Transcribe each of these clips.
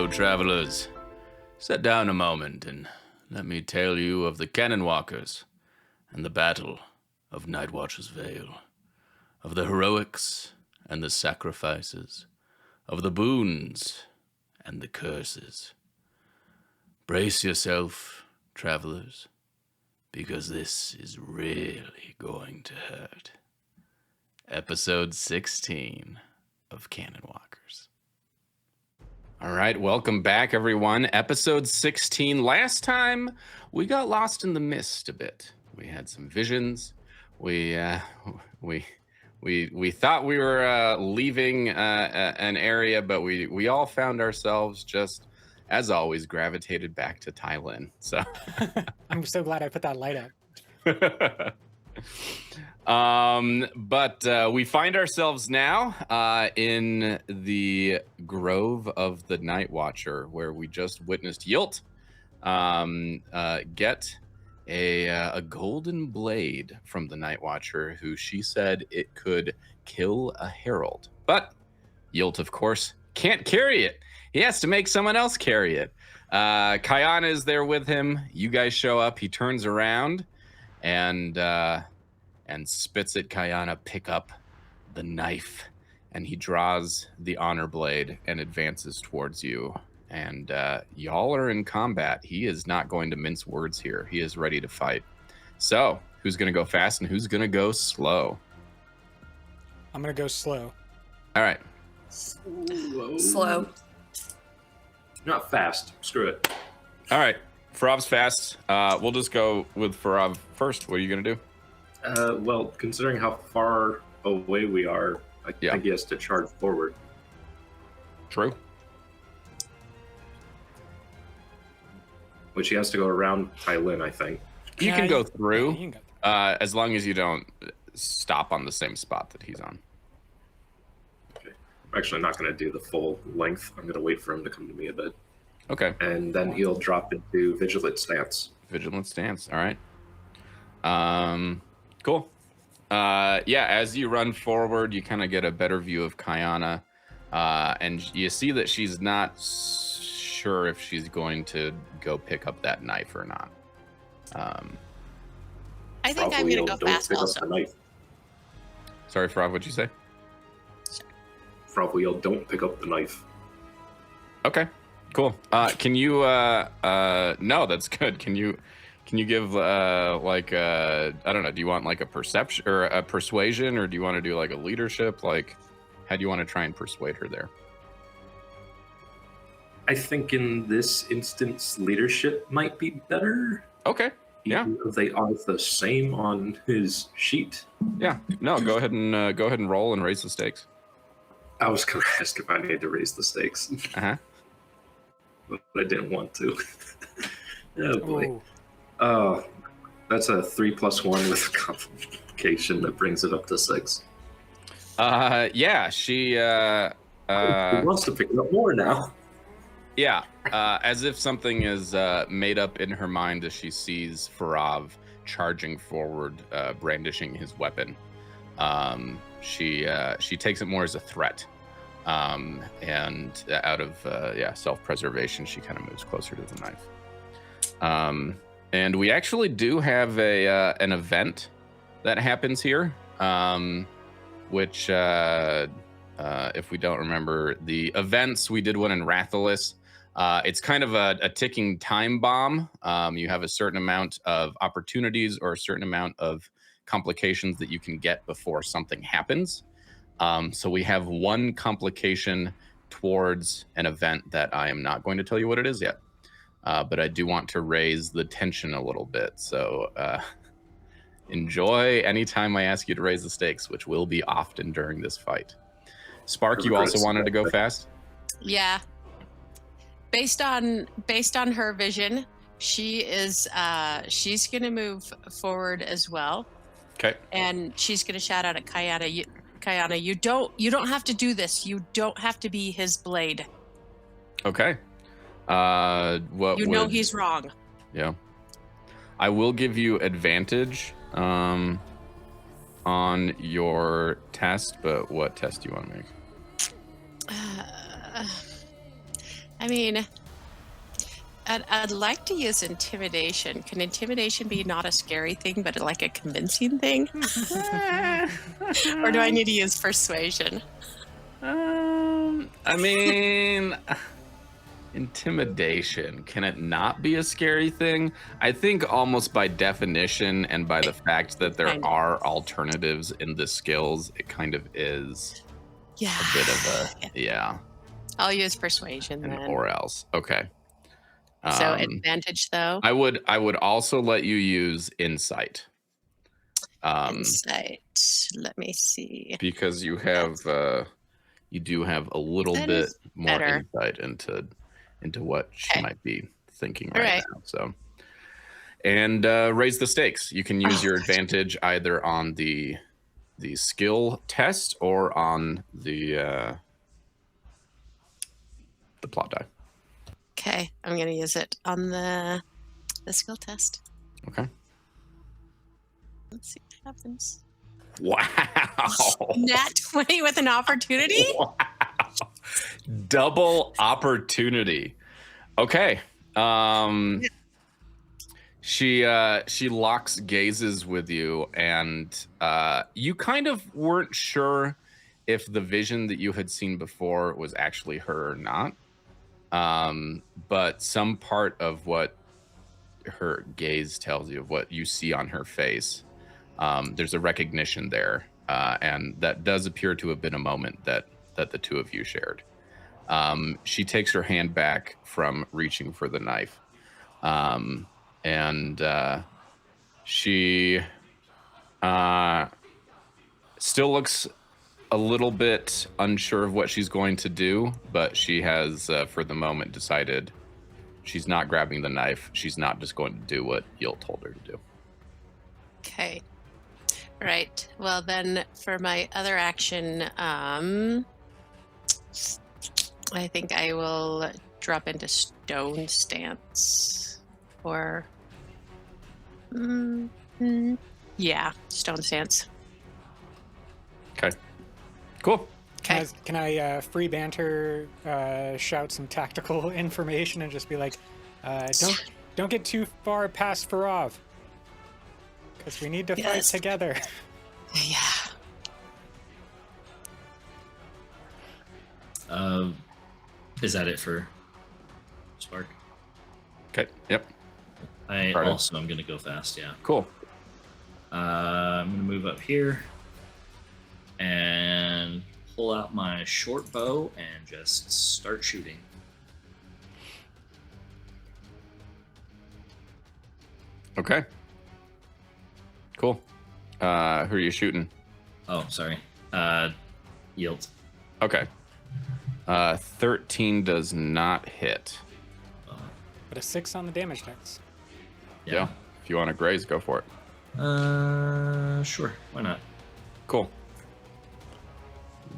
So, travelers, sit down a moment and let me tell you of the Canonwalkers and the battle of Nightwatcher's Vale, of the heroics and the sacrifices, of the boons and the curses. Brace yourself, travelers, because this is really going to hurt. Episode 16 of Canonwalkers. All right, welcome back, everyone. Episode 16. Last time, we got lost in the mist a bit. We had some visions. We thought we were leaving an area, but we all found ourselves just, as always, gravitated back to Tylin. So I'm so glad I put that light up. But we find ourselves now in the Grove of the Nightwatcher, where we just witnessed Yilt get a golden blade from the Nightwatcher, who she said it could kill a herald. But Yilt, of course, can't carry it. He has to make someone else carry it. Kaiana is there with him. You guys show up. He turns around and spits at Kaiana, pick up the knife, and he draws the honor blade and advances towards you. And y'all are in combat. He is not going to mince words here. He is ready to fight. So, who's going to go fast and who's going to go slow? I'm going to go slow. All right. Slow. Not fast. Screw it. All right. Farav's fast. We'll just go with Farav first. What are you going to do? Well, considering how far away we are, I think he has to charge forward. True. Which he has to go around Tylin, I think. You can go through, you can go through. as long as you don't stop on the same spot that he's on. Okay. I'm actually not going to do the full length. I'm going to wait for him to come to me a bit. Okay. And then he'll drop into Vigilant Stance. Vigilant Stance, all right. Cool. Yeah, as you run forward, you kind of get a better view of Kaiana, and you see that she's not sure if she's going to go pick up that knife or not. I think I'm going to go fast also. Sorry, Farav, what'd you say? Probably don't pick up the knife. Okay, cool. Can you, no, that's good. Can you give I don't know, do you want like a perception or a persuasion, or do you want to do like a leadership? Like, how do you want to try and persuade her there? I think in this instance, leadership might be better. Okay. Yeah. Even though they are the same on his sheet. Yeah. No, go ahead and roll and raise the stakes. I was going to ask if I needed to raise the stakes. Uh-huh. But I didn't want to. Oh boy. Ooh. That's a 3+1 with complication that brings it up to 6. Yeah, she He wants to pick it up more now. Yeah, as if something is made up in her mind as she sees Farav charging forward, brandishing his weapon. She takes it more as a threat, and out of self-preservation, she kind of moves closer to the knife. And we actually do have an event that happens here, which, if we don't remember the events, we did one in Rathalis. It's kind of a ticking time bomb. You have a certain amount of opportunities or a certain amount of complications that you can get before something happens. So we have one complication towards an event that I am not going to tell you what it is yet. But I do want to raise the tension a little bit. So enjoy anytime I ask you to raise the stakes, which will be often during this fight. Spark, you also wanted to go fast? Yeah. Based on her vision, she is she's going to move forward as well. Okay. And she's going to shout out at Kaiana, Kaiana, you don't have to do this. You don't have to be his blade. Okay. He's wrong. Yeah. I will give you advantage on your test, but what test do you want to make? I mean, I'd like to use intimidation. Can intimidation be not a scary thing, but like a convincing thing? Or do I need to use persuasion? I mean, intimidation. Can it not be a scary thing? I think almost by definition and by the fact that there Kind of. are alternatives in the skills, it kind of is Yeah. a bit of a, yeah, I'll use persuasion an then. or else. Okay. So advantage though. I would also let you use insight. Insight. Let me see. Because you have you do have a little That bit is more better. insight into what she Okay. might be thinking All right right. now. So, and raise the stakes. You can use your advantage either on the skill test or on the plot die. Okay, I'm gonna use it on the skill test. Okay. Let's see what happens. Wow. Nat 20 with an opportunity? Wow. Double opportunity. Okay. She locks gazes with you, and you kind of weren't sure if the vision that you had seen before was actually her or not. But some part of what her gaze tells you, of what you see on her face, there's a recognition there, and that does appear to have been a moment that the two of you shared. She takes her hand back from reaching for the knife, and she still looks a little bit unsure of what she's going to do, but she has, for the moment, decided she's not grabbing the knife. She's not just going to do what Yilt told her to do. Okay. Right. Well, then for my other action, I think I will drop into stone stance. Or. Yeah, stone stance. Okay. Cool. Okay. Can I free banter, shout some tactical information, and just be like, don't get too far past Farav, because we need to fight Yes. together. Yeah. Is that it for Spark? Okay. Yep. I Right. also am going to go fast, yeah. Cool. I'm going to move up here and pull out my short bow and just start shooting. Okay. Cool. Who are you shooting? Oh, sorry. Yield. Okay. 13 does not hit. But a 6 on the damage dice. Yeah. If you want to graze, go for it. Sure. Why not? Cool.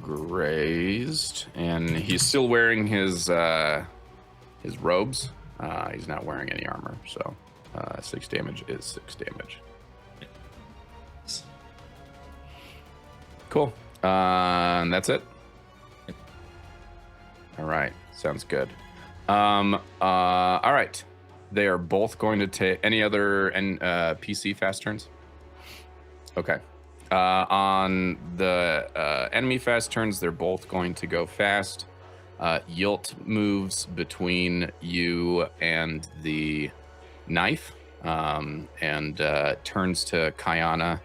Grazed, and he's still wearing his robes. He's not wearing any armor, so 6 damage is 6 damage. Cool. And that's it. All right. Sounds good. All right. They are both going to take any other PC fast turns. Okay. On the enemy fast turns, they're both going to go fast. Yilt moves between you and the knife, and turns to Kaiana,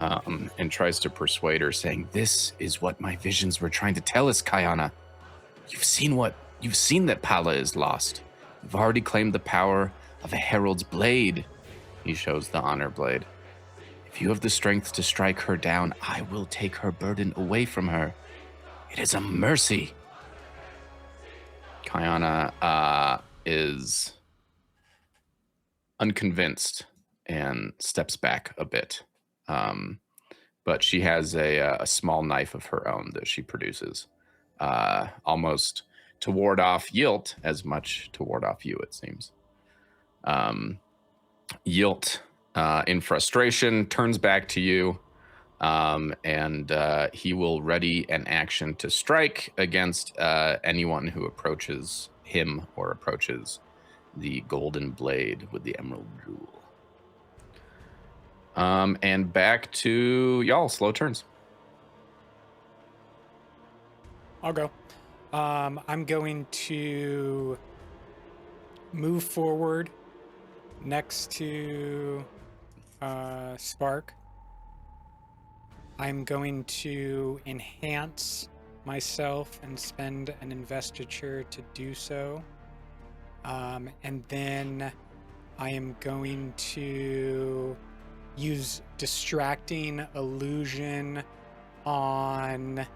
and tries to persuade her, saying, "This is what my visions were trying to tell us, Kaiana. You've seen that Pala is lost. You've already claimed the power of a herald's blade." He shows the honor blade. "If you have the strength to strike her down, I will take her burden away from her. It is a mercy." Kaiana is unconvinced and steps back a bit. But she has a small knife of her own that she produces, almost to ward off Yilt, as much to ward off you, it seems. Yilt, in frustration, turns back to you, and he will ready an action to strike against anyone who approaches him or approaches the golden blade with the emerald jewel. And back to y'all. Slow turns. I'll go. I'm going to move forward next to Spark. I'm going to enhance myself and spend an investiture to do so. And then I am going to use distracting illusion on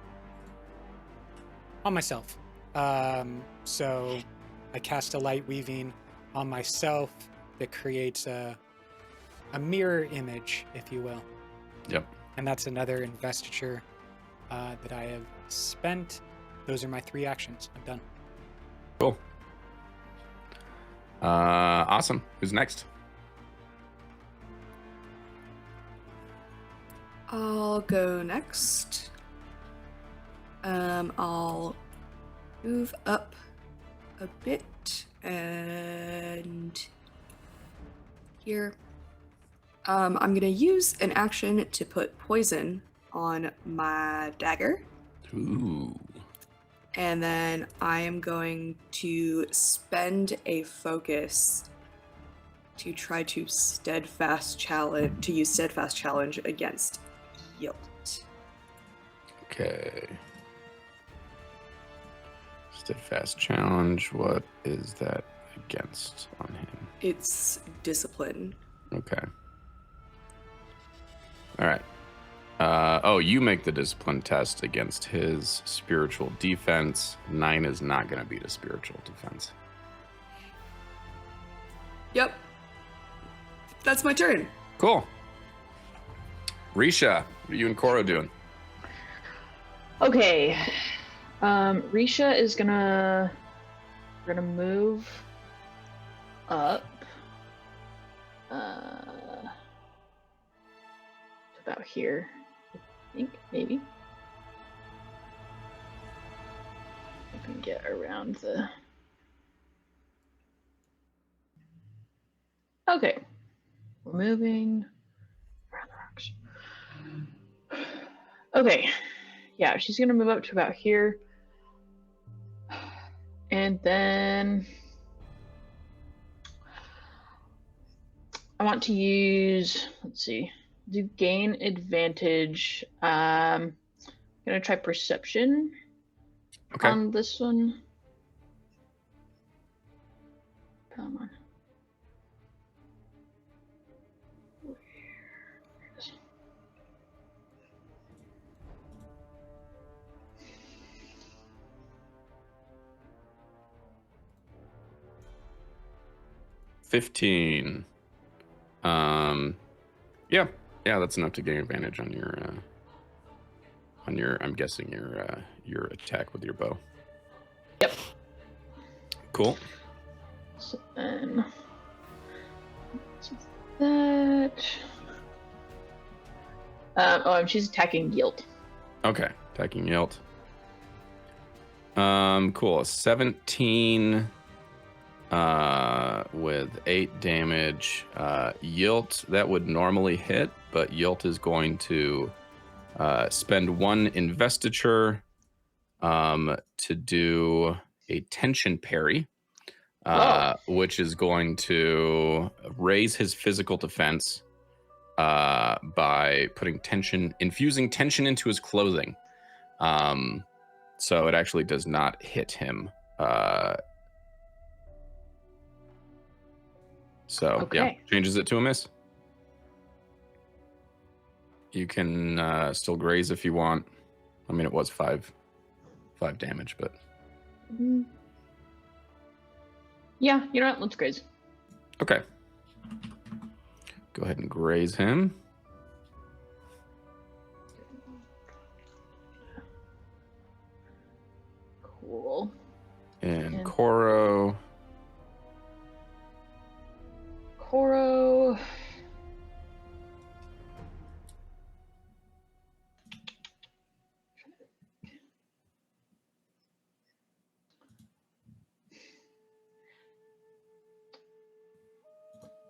myself. So I cast a light weaving on myself that creates a mirror image, if you will. Yep. And that's another investiture that I have spent. Those are my 3 actions. I'm done. Cool. Awesome. Who's next? I'll go next. I'll move up a bit and here. I'm gonna use an action to put poison on my dagger. Ooh. And then I am going to spend a focus to try to use steadfast challenge against Yilt. Okay. Steadfast challenge. What is that against on him? It's discipline. Okay. All right. You make the discipline test against his spiritual defense. 9 is not going to beat a spiritual defense. Yep. That's my turn. Cool. Risha, what are you and Koro doing? Okay. Risha is gonna move up to about here, I think, maybe. I can get around the... Okay. We're moving around the rocks. Okay. Yeah, she's gonna move up to about here. And then I want to use, let's see, do gain advantage. I'm gonna try perception on this one. Come on. Where is it? 15. Yeah, that's enough to gain advantage on your I'm guessing your attack with your bow. Yep. Cool. So then that. She's attacking Guilt. Okay, attacking Yilt. Cool. 17 with 8 damage. Yilt, that would normally hit, but Yilt is going to spend 1 investiture to do a tension parry, which is going to raise his physical defense by infusing tension into his clothing. So it actually does not hit him. Yeah, changes it to a miss. You can still graze if you want. I mean, it was 5 damage, but yeah, you know what? Let's graze. okay. Go ahead and graze him. Cool. And Koro.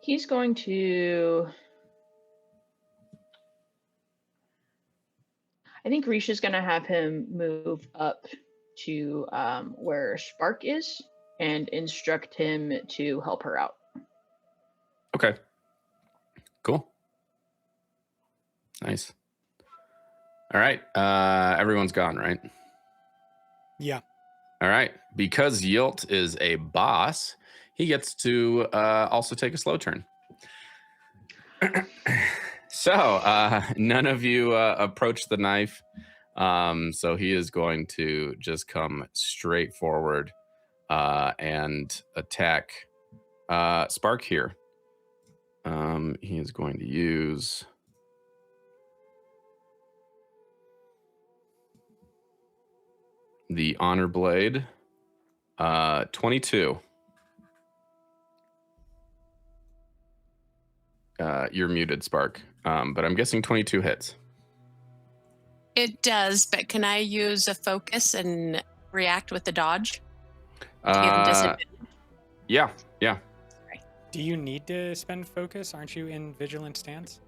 he's going to. I think Risha's going to have him move up to where Spark is and instruct him to help her out. Okay. Cool. Nice. All right. Everyone's gone, right? Yeah. All right. Because Yilt is a boss, he gets to also take a slow turn. So none of you approach the knife. So he is going to just come straight forward and attack Spark here. He is going to use the Honor Blade. 22. You're muted, Spark. But I'm guessing 22 hits. It does, but can I use a focus and react with the dodge? To give him disadvantage? Yeah. Do you need to spend focus? Aren't you in vigilant stance?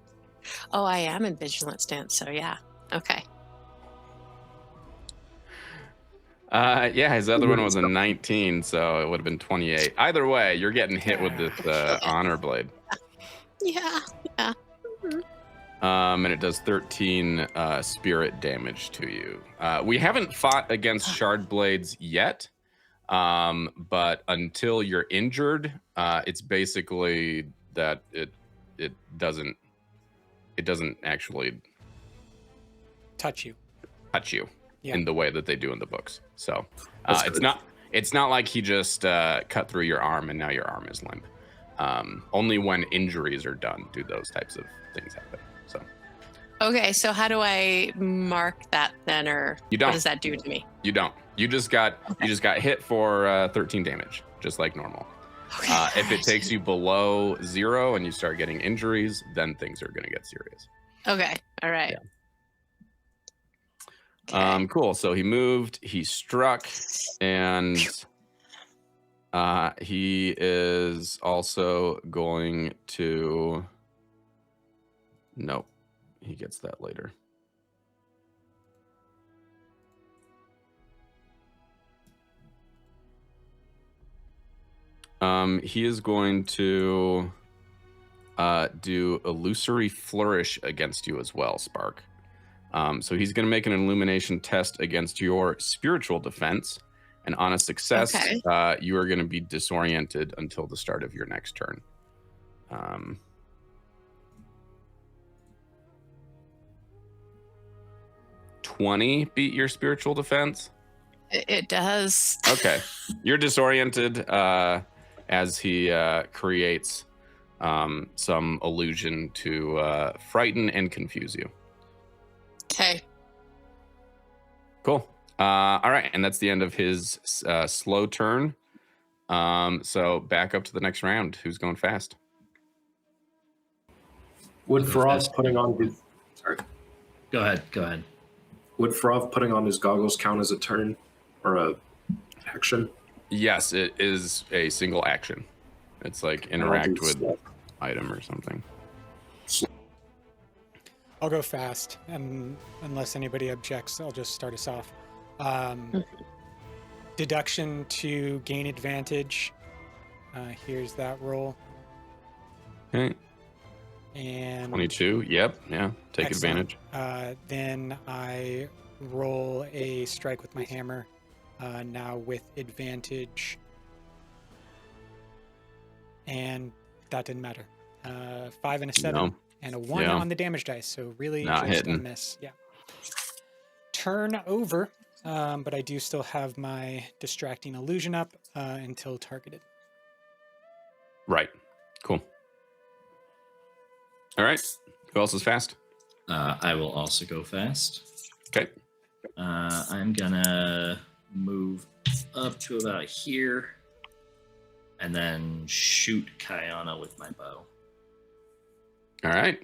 Oh, I am in vigilant stance, so yeah. Okay. Yeah, his other one was a 19, so it would have been 28. Either way, you're getting hit with this Honor Blade. Yeah. And it does 13 spirit damage to you. We haven't fought against shard blades yet, but until you're injured, it's basically that it doesn't actually Touch you. in the way that they do in the books. So That's it's not like he just cut through your arm and now your arm is limp. Only when injuries are done do those types of things happen. So Okay, so how do I mark that then, or You don't. what does that do to me? you don't. You just got hit for 13 damage, just like normal. Okay. If it takes you below 0 and you start getting injuries, then things are going to get serious. Okay. All right. Yeah. Okay. Cool. So he moved, he struck, and he is also going to. Nope, he gets that later. He is going to do Illusory Flourish against you as well, Spark. So he's going to make an illumination test against your spiritual defense. And on a success, Okay. You are going to be disoriented until the start of your next turn. 20 beat your spiritual defense? It does. Okay. You're disoriented as he creates some illusion to frighten and confuse you. Okay. Cool. All right, and that's the end of his slow turn. So back up to the next round. Who's going fast? Would Farav putting on his Go ahead. Would Farav putting on his goggles count as a turn or a action? Yes, it is a single action. It's like interact with item or something. I'll go fast, and unless anybody objects, I'll just start us off. Deduction to gain advantage. Here's that roll. Okay. And 22. Yep. Yeah. Take Excellent. advantage. Then I roll a strike with my hammer. Now with advantage. And that didn't matter. 5 and a 7 No. and a 1 Yeah. on the damage dice. So really Not just hitting. a miss. Yeah. Turn over. But I do still have my distracting illusion up until targeted. Right. Cool. All right. Who else is fast? I will also go fast. Okay. I'm gonna move up to about here and then shoot Kaiana with my bow. All right.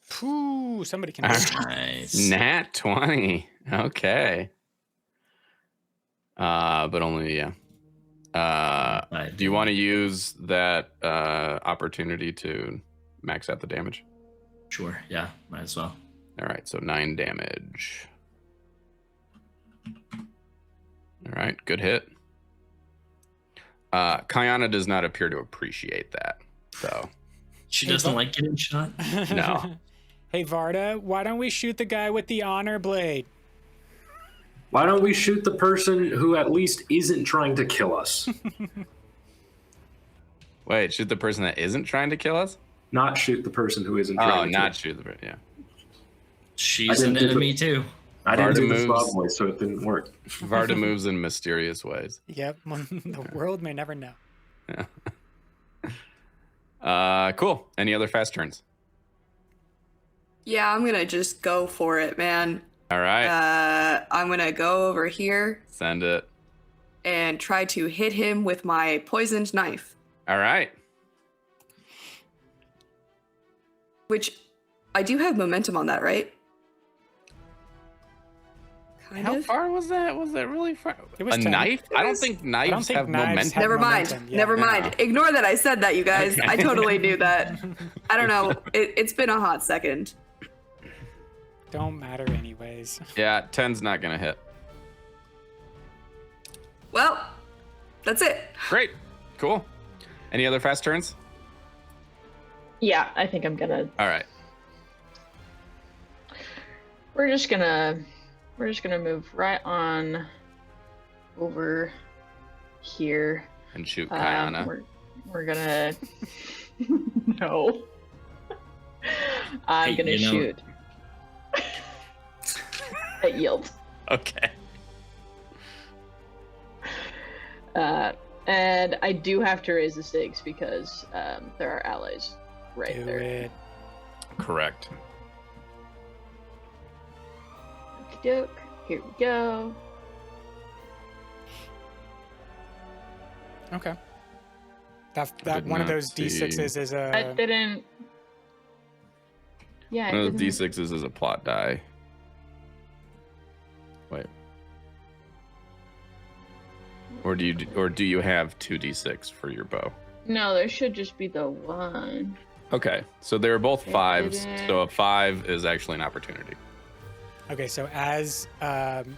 Phew, somebody can. All do it. Nice. Nat 20. Okay. But only, yeah. Do you want to use that opportunity to max out the damage? Sure. Yeah. Might as well. All right, so 9 damage. All right, good hit. Kaiana does not appear to appreciate that, so She doesn't like getting shot. no. Hey, Vardah, why don't we shoot the guy with the honor blade? Why don't we shoot the person who at least isn't trying to kill us? Wait, shoot the person that isn't trying to kill us? Not shoot the person who isn't Oh, trying to not kill shoot the yeah. She's an enemy too. I didn't do the Vardah Slav moves. voice, so it didn't work. Vardah moves in mysterious ways. Yep, the world may never know. Cool. Any other fast turns? Yeah, I'm gonna just go for it, man. All right. I'm gonna go over here Send it. and try to hit him with my poisoned knife, All right. which I do have momentum on that, right? Kind How of. far was that? Was that really far? It was a 10. knife? I don't think knives think have knives momentum. have Never mind. momentum, yeah. Never mind. Ignore that I said that, you guys. Okay. I totally knew that. I don't know. It's been a hot second. Don't matter anyways. Yeah, 10's not gonna hit. Well, that's it. Great. Cool. Any other fast turns? Yeah, I think I'm gonna. All right. We're just gonna move right on over here. And shoot Kaiana. We're gonna. No. I'm Hey, gonna you know- shoot. At yield. Okay. And I do have to raise the stakes because there are allies right Do there. it. Correct. Okey-doke. Here we go. Okay. That did one of not those see- D6s is a. I didn't. Yeah, I One of the didn't. D6s is a plot die. Wait. Or do you have 2d6 for your bow? No, there should just be the one. Okay, so they're both It 5s, didn't. so a 5 is actually an opportunity. Okay, so as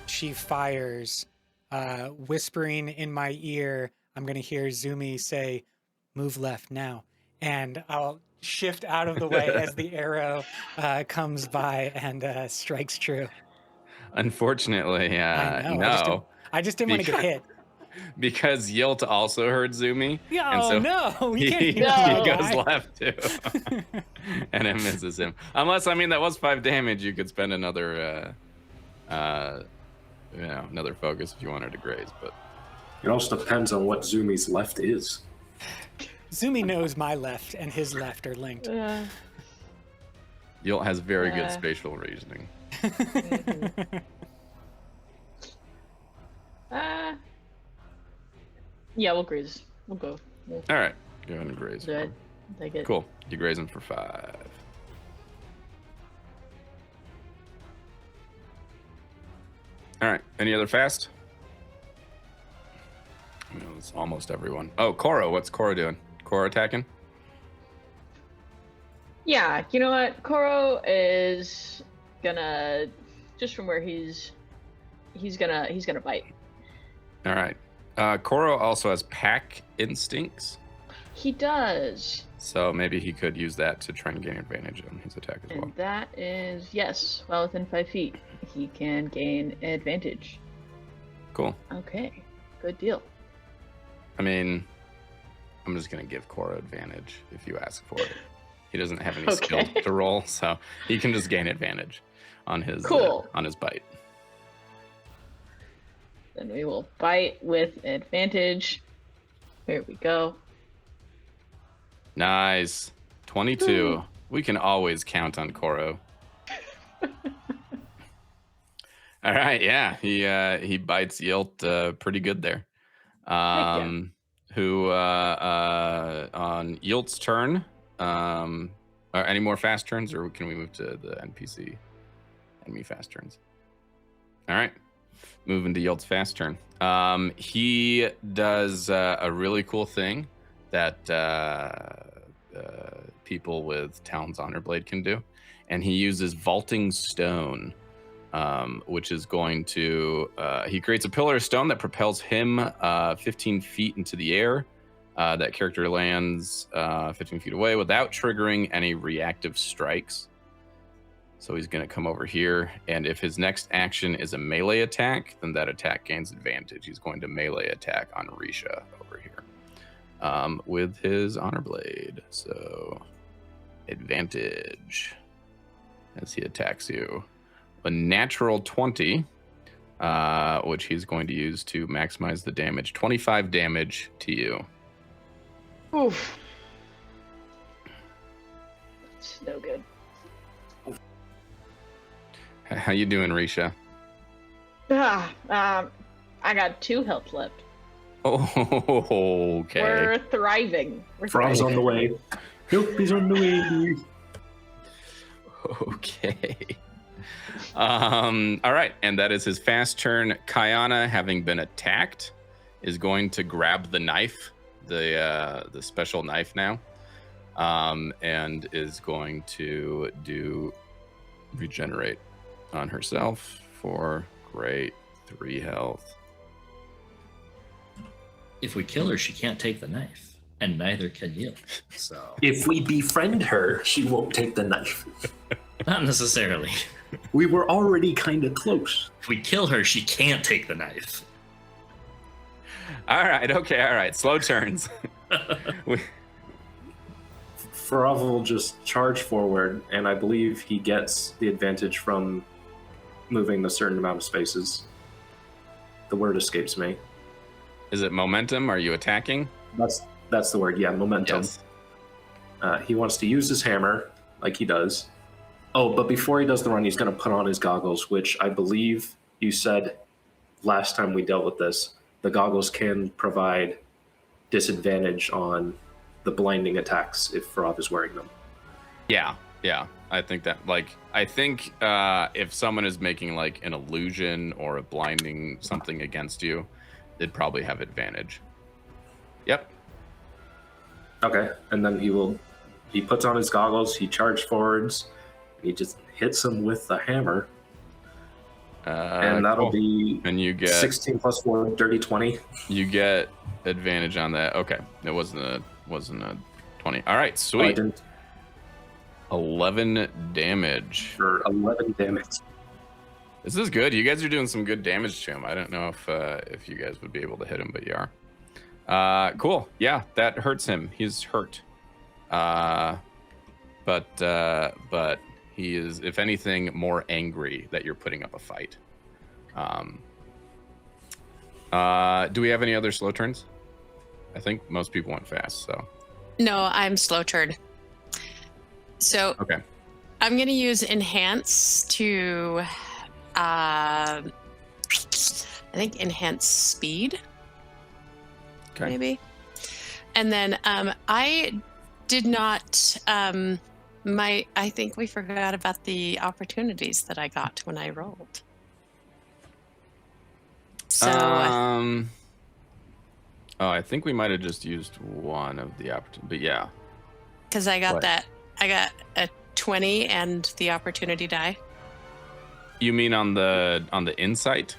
she fires, whispering in my ear, I'm gonna hear Zumi say, "Move left now," and I'll shift out of the way as the arrow comes by and strikes true. Unfortunately, I know, no, I just didn't want to get hit. because Yilt also heard Zumi, Yeah, and oh so no, he, you can't he do that. goes left too, and it misses him. Unless, I mean, that was 5 damage. You could spend another, another focus if you wanted to graze, but It also depends on what Zumi's left is. Zumi knows my left and his left are linked. Yilt has very good Uh. spatial reasoning. Yeah, we'll graze. We'll go. We'll All right, go ahead and graze. do it. Take it. Cool. You graze him for 5. All right. Any other fast? It's almost everyone. Oh, Koro. What's Koro doing? Koro attacking? Yeah, you know what? Koro is gonna just from where he's gonna bite. All right. Koro also has pack instincts, He does. so maybe he could use that to try and gain advantage on his attack as well. And that is yes, well within 5 feet. He can gain advantage. Cool. Okay. Good deal. I mean, I'm just gonna give Koro advantage if you ask for it. He doesn't have any skill Okay. to roll, so he can just gain advantage on his Cool. on his bite. Then we will bite with advantage. There we go. Nice. 22. We can always count on Koro. All right, yeah. He bites Yilt pretty good there. yeah. Who on Yilt's turn, are any more fast turns, or can we move to the NPC enemy fast turns? All right. Move into Yelt's fast turn. He does a really cool thing that people with Talon's Honor Blade can do, and he uses Vaulting Stone, which is going to he creates a pillar of stone that propels him 15 feet into the air. That character lands 15 feet away without triggering any reactive strikes. So he's going to come over here, and if his next action is a melee attack, then that attack gains advantage. He's going to melee attack on Risha over here with his Honor Blade. So advantage as he attacks you. A natural 20, which he's going to use to maximize the damage. 25 damage to you. Oof. It's no good. How you doing, Risha? I got 2 health left. Oh, okay. We're thriving. Farav's on the way. Nope, he's on the way. Okay. All right, and that is his fast turn. Kaiana, having been attacked, is going to grab the knife, the special knife now, and is going to do regenerate on herself for great 3 health. If we kill her, she can't take the knife, and neither can you. So If we befriend her, she won't take the knife. not necessarily. We were already kind of close. If we kill her, she can't take the knife. All right. Slow turns. Farav will just charge forward, and I believe he gets the advantage from moving a certain amount of spaces. The word escapes me. Is it momentum? Are you attacking? That's the word, yeah, momentum. Yes. He wants to use his hammer, like he does. Oh, but before he does the run, he's going to put on his goggles, which I believe you said last time we dealt with this. The goggles can provide disadvantage on the blinding attacks if Farav is wearing them. Yeah. I think that, if someone is making like an illusion or a blinding something against you, they'd probably have advantage. Yep. Okay, and then he puts on his goggles, he charges forwards, he just hits him with the hammer. And that'll cool. be And you get 16 plus 4, dirty 20. You get advantage on that. Okay, it wasn't a 20. All right, Oh, I sweet. didn't 11 damage. for 11 damage. This is good. You guys are doing some good damage to him. I don't know if you guys would be able to hit him, but you are. Cool. Yeah, that hurts him. He's hurt. But he is, if anything, more angry that you're putting up a fight. Do we have any other slow turns? I think most people went fast, so. No, I'm slow turn. So Okay. I'm going to use enhance to, I think enhance speed. Okay. Maybe. And then I did not, I think we forgot about the opportunities that I got when I rolled. So I think we might have just used one of the opportunities, but yeah. because I got What? I got a 20 and the opportunity die. You mean on the insight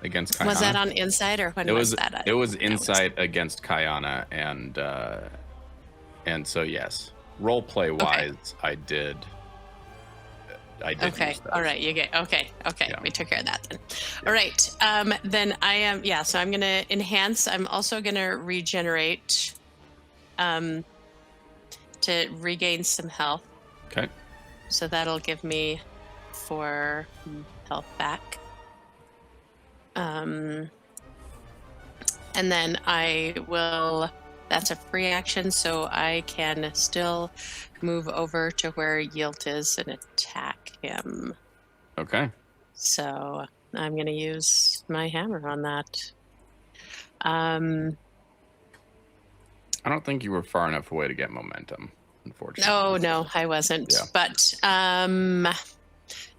against Kaiana? Was that on insight or when It was that? it was insight against Kaiana, and so yes, role play wise, I did. Okay. use that. All right. You get okay. Yeah. We took care of that then. All right. Then I am. Yeah. So I'm gonna enhance. I'm also gonna regenerate. To regain some health. Okay. So that'll give me 4 health back. And then I will. That's a free action, so I can still move over to where Yilt is and attack him. Okay. So I'm going to use my hammer on that. I don't think you were far enough away to get momentum, unfortunately. No, I wasn't. Yeah. But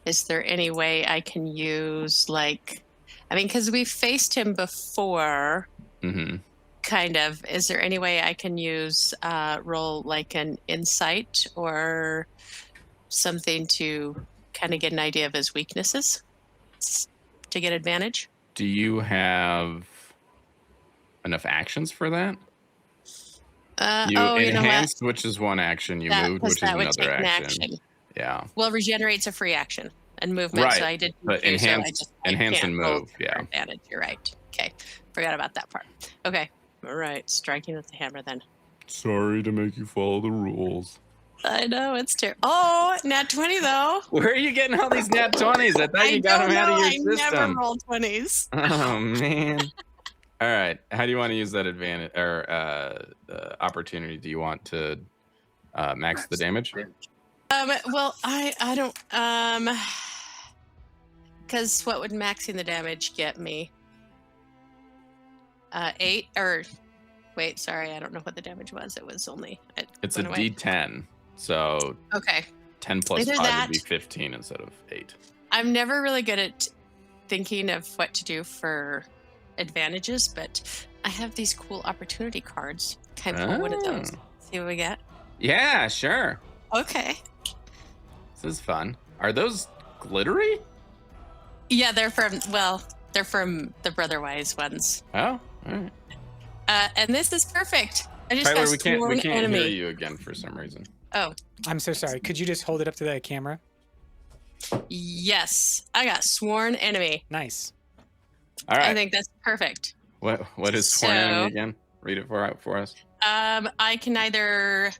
is there any way I can use like, I mean, because we've faced him before, kind of. Is there any way I can use roll like an insight or something to kind of get an idea of his weaknesses to get advantage? Do you have enough actions for that? You enhanced, which is one action. You moved, which is another action. Yeah. Well, regenerate's a free action and movement. Right. So I did. But enhance and move. Yeah. Advantage. You're right. Okay. Forgot about that part. Okay. All right. Striking with the hammer then. Sorry to make you follow the rules. I know it's terrible. Oh, nat 20 though. Where are you getting all these nat 20s? I thought you got them out of your system. I never roll 20s. Oh man. All right. How do you want to use that advantage or opportunity? Do you want to max the damage? Well, I don't because what would maxing the damage get me? 8 or wait, sorry, I don't know what the damage was. It was only it's a D10. So okay. 10 plus Either 5 would be 15 instead of 8. I'm never really good at thinking of what to do for advantages, but I have these cool opportunity cards. Can I pull one of those? See what we get? Yeah, sure. Okay. This is fun. Are those glittery? Yeah, they're from the Brotherwise ones. Oh, all right. And this is perfect. I just Tyler, got we can't enemy. hear you again for some reason. Oh. I'm so sorry. Could you just hold it up to the camera? Yes. I got sworn enemy. Nice. All right. I think that's perfect. What is sworn enemy again? Read it for us. I can either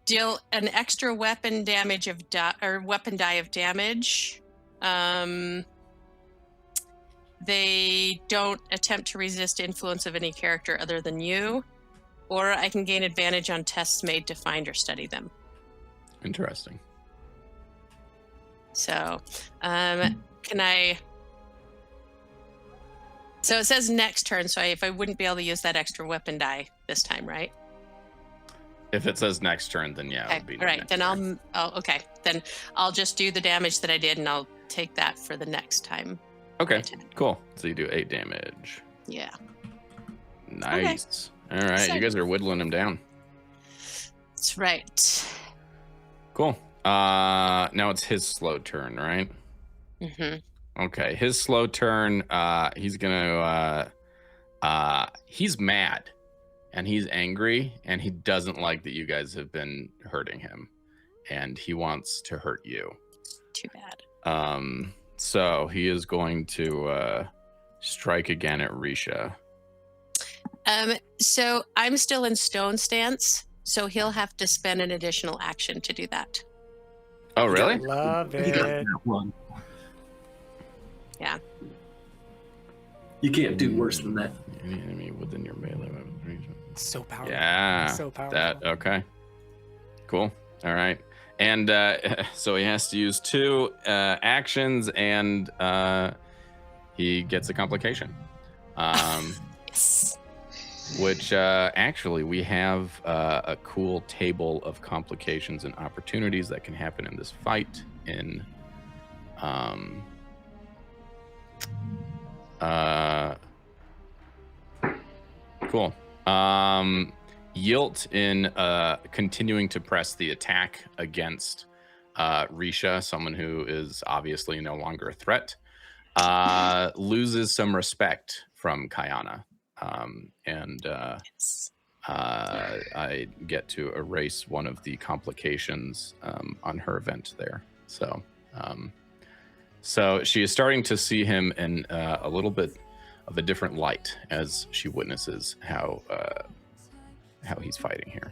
deal an extra weapon damage of weapon die of damage. They don't attempt to resist influence of any character other than you, or I can gain advantage on tests made to find or study them. Interesting. So, can I? So it says next turn. So if I wouldn't be able to use that extra weapon die this time, right? If it says next turn, then yeah. Okay. It would be All right. next Then turn. okay. Then I'll just do the damage that I did, and I'll take that for the next time. Okay. Cool. So you do 8 damage. Yeah. Nice. Okay. All right. You guys are whittling him down. That's right. Cool. Now it's his slow turn, right? Mm-hmm. Okay. His slow turn. He's gonna. He's mad, and he's angry, and he doesn't like that you guys have been hurting him, and he wants to hurt you. Too bad. So he is going to strike again at Risha. So I'm still in stone stance, so he'll have to spend an additional action to do that. Oh, really? Love You got it. that one. Yeah. You can't do worse than that. Any enemy within your melee weapon range. So powerful. Yeah. So powerful. That okay. Cool. All right. And so he has to use 2 actions, and he gets a complication. Yes. Which actually we have a cool table of complications and opportunities that can happen in this fight in cool. Yilt in continuing to press the attack against Risha, someone who is obviously no longer a threat, loses some respect from Kaiana. I get to erase one of the complications on her event there. So she is starting to see him in a little bit of a different light as she witnesses how he's fighting here.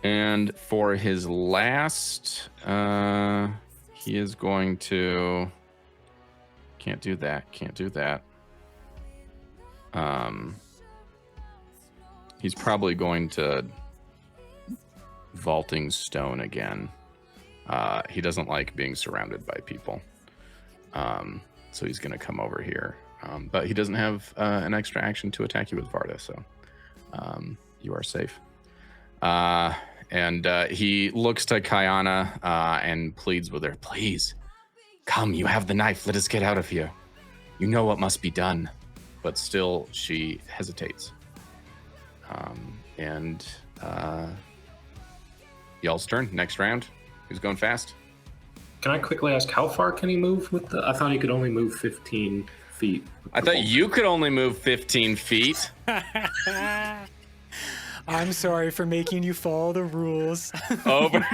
And for his last, he is going to. Can't do that. He's probably going to vaulting stone again. He doesn't like being surrounded by people. So he's going to come over here. But he doesn't have an extra action to attack you with Vardah, so you are safe. And he looks to Kaiana and pleads with her, please, come, you have the knife. Let us get out of here. You know what must be done. But still, she hesitates. Y'all's turn. Next round. Who's going fast? Can I quickly ask, how far can he move with the... I thought he could only move 15 feet. I thought you could only move 15 feet. I'm sorry for making you follow the rules. Over.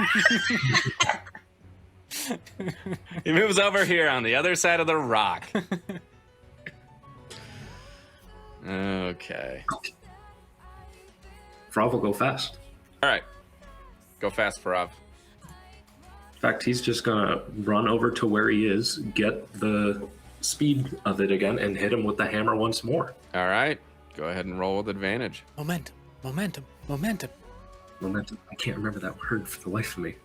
He moves over here on the other side of the rock. Okay. Farav will go fast. All right. Go fast, Farav. In fact, he's just gonna run over to where he is, get the speed of it again, and hit him with the hammer once more. All right. Go ahead and roll with advantage. Momentum. Momentum. I can't remember that word for the life of me.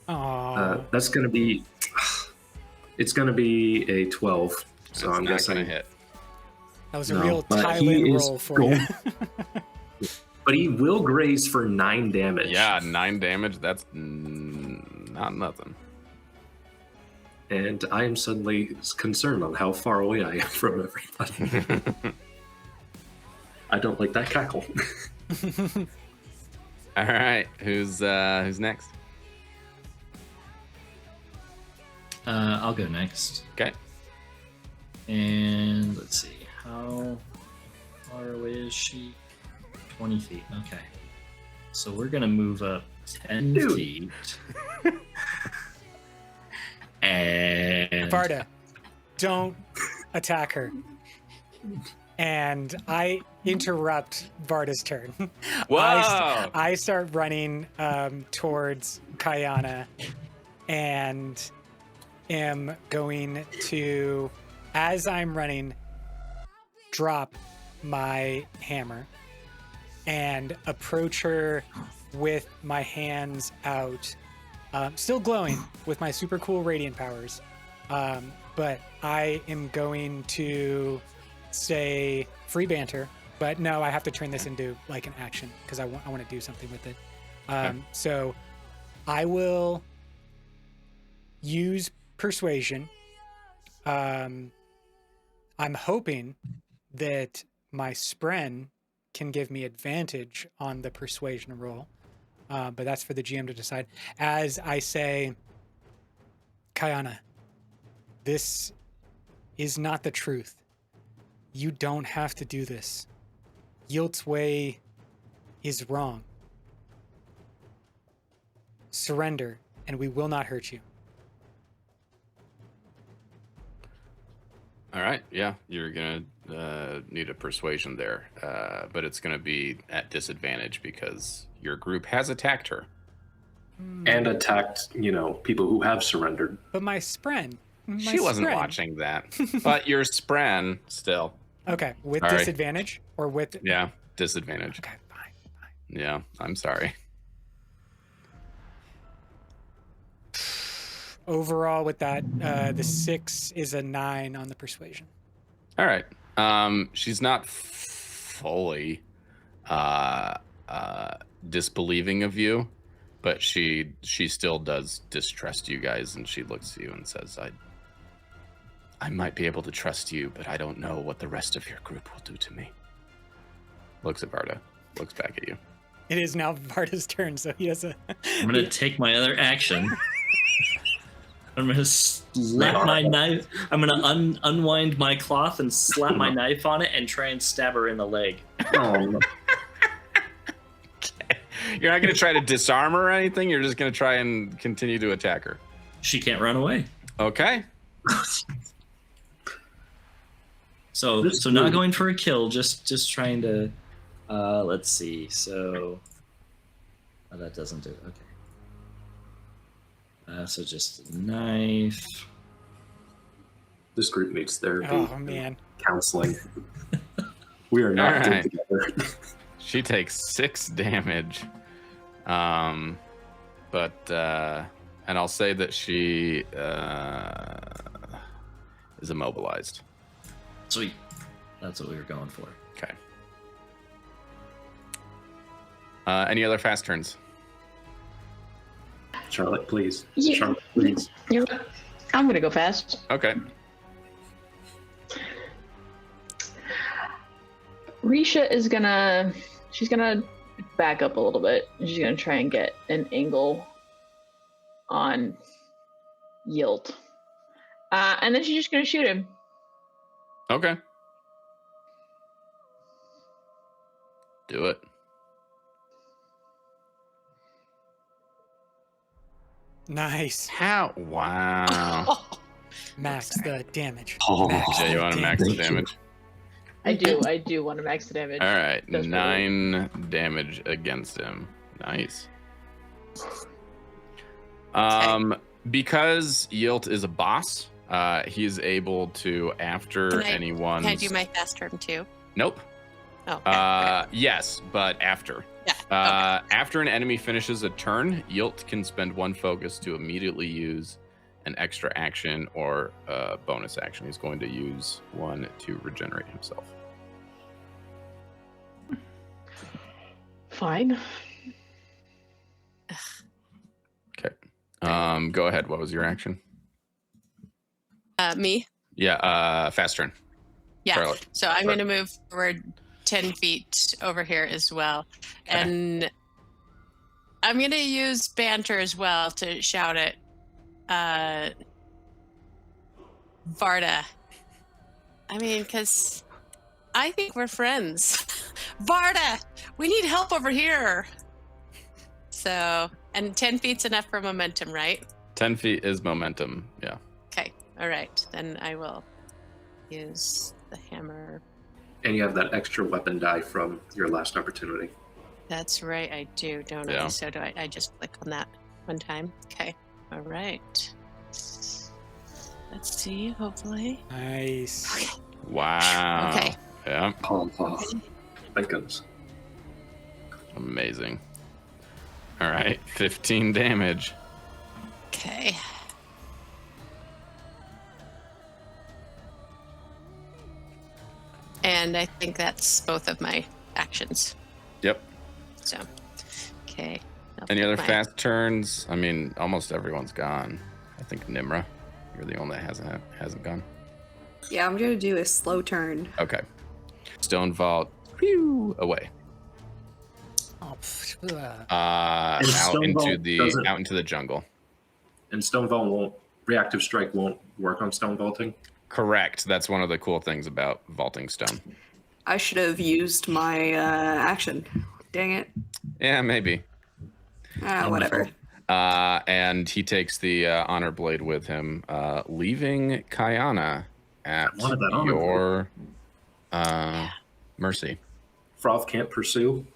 Aww. That's gonna be... It's gonna be a 12. So That's I'm not guessing... gonna hit. That was a No, real but Tylin he is roll for you. But he will graze for 9 damage. Yeah, 9 damage. That's not nothing. And I am suddenly concerned on how far away I am from everybody. I don't like that cackle. All right. Who's next? I'll go next. Okay. And let's see, how far away is she? 20 feet. Okay. So we're gonna move up 10 Dude. feet. And Vardah, don't attack her. And I interrupt Vardah's turn. Whoa! I start running towards Kaiana and am going to, as I'm running, drop my hammer and approach her with my hands out, still glowing with my super cool radiant powers. But I am going to say free banter, but no, I have to turn this into like an action because I want to do something with it. So I will use persuasion. I'm hoping that my spren can give me advantage on the persuasion roll, but that's for the GM to decide. As I say, Kaiana, this is not the truth. You don't have to do this. Yilt's way is wrong. Surrender, and we will not hurt you. All right. Yeah, you're gonna need a persuasion there, but it's gonna be at disadvantage because your group has attacked her. And attacked, people who have surrendered. But my spren. She wasn't watching that, but your spren still. Okay, with All right. disadvantage or with? Yeah, disadvantage. Okay, fine. Yeah, I'm sorry. Overall, with that, the 6 is a 9 on the persuasion. All right. She's not fully disbelieving of you, but she still does distrust you guys, and she looks at you and says, I might be able to trust you, but I don't know what the rest of your group will do to me. Looks at Vardah, looks back at you. It is now Vardah's turn, so he has a... I'm gonna take my other action. I'm gonna slap my knife. I'm gonna unwind my cloth and slap my knife on it and try and stab her in the leg. Oh, no. You're not going to try to disarm her or anything? You're just going to try and continue to attack her? She can't run away. Okay. So not going for a kill, just trying to, let's see. So that doesn't do it. Okay. So just knife. This group needs therapy. Oh, man. Counseling. We are not All right. good together. She takes 6 damage. And I'll say that she is immobilized. Sweet. That's what we were going for. Okay. Any other fast turns? Charlotte, please. Yeah. Charlotte, please. You know what? I'm gonna go fast. Okay. Risha is gonna back up a little bit. She's gonna try and get an angle on Yilt. And then she's just gonna shoot him. Okay. Do it. Nice. How? Wow. Max the damage. Oh. Max Yeah, you the want to max the damage? I do want to max the damage. All right, Desperately. 9 damage against him. Nice. Because Yilt is a boss, he is able to, after anyone. Can I do my fast turn too? Nope. Oh. Okay. Yes, but after. Yeah. Okay. After an enemy finishes a turn, Yilt can spend 1 focus to immediately use an extra action or a bonus action. He's going to use 1 to regenerate himself. Fine. Okay. Go ahead. What was your action? Me? Yeah, fast turn. Yeah. Charlotte. So I'm going to move forward 10 feet over here as well. Okay. And I'm going to use banter as well to shout at Vardah. I mean, because I think we're friends. Vardah, we need help over here. So, and 10 feet's enough for momentum, right? 10 feet is momentum. Yeah. Okay. All right. Then I will use the hammer. And you have that extra weapon die from your last opportunity. That's right. I do, don't Yeah. I? So do I just click on that one time? Okay. All right. Let's see, hopefully. Nice. Wow. Okay. Yeah. Oh, thank goodness. Amazing. All right. 15 damage. Okay. And I think that's both of my actions. Yep. So, okay. I'll Any put other my- fast turns? I mean, almost everyone's gone. I think Nmra, you're the only that hasn't gone. Yeah, I'm gonna do a slow turn. Okay. Stone Vault. Whew, away. Oh, pff, Out Stone into Vault the doesn't- out into the jungle. And Stone Vault reactive strike won't work on stone vaulting. Correct. That's one of the cool things about vaulting stone. I should have used my action. Dang it. Yeah, maybe. Whatever. And he takes the honor blade with him, leaving Kaiana at I wanted that honor your mercy. Froth can't pursue.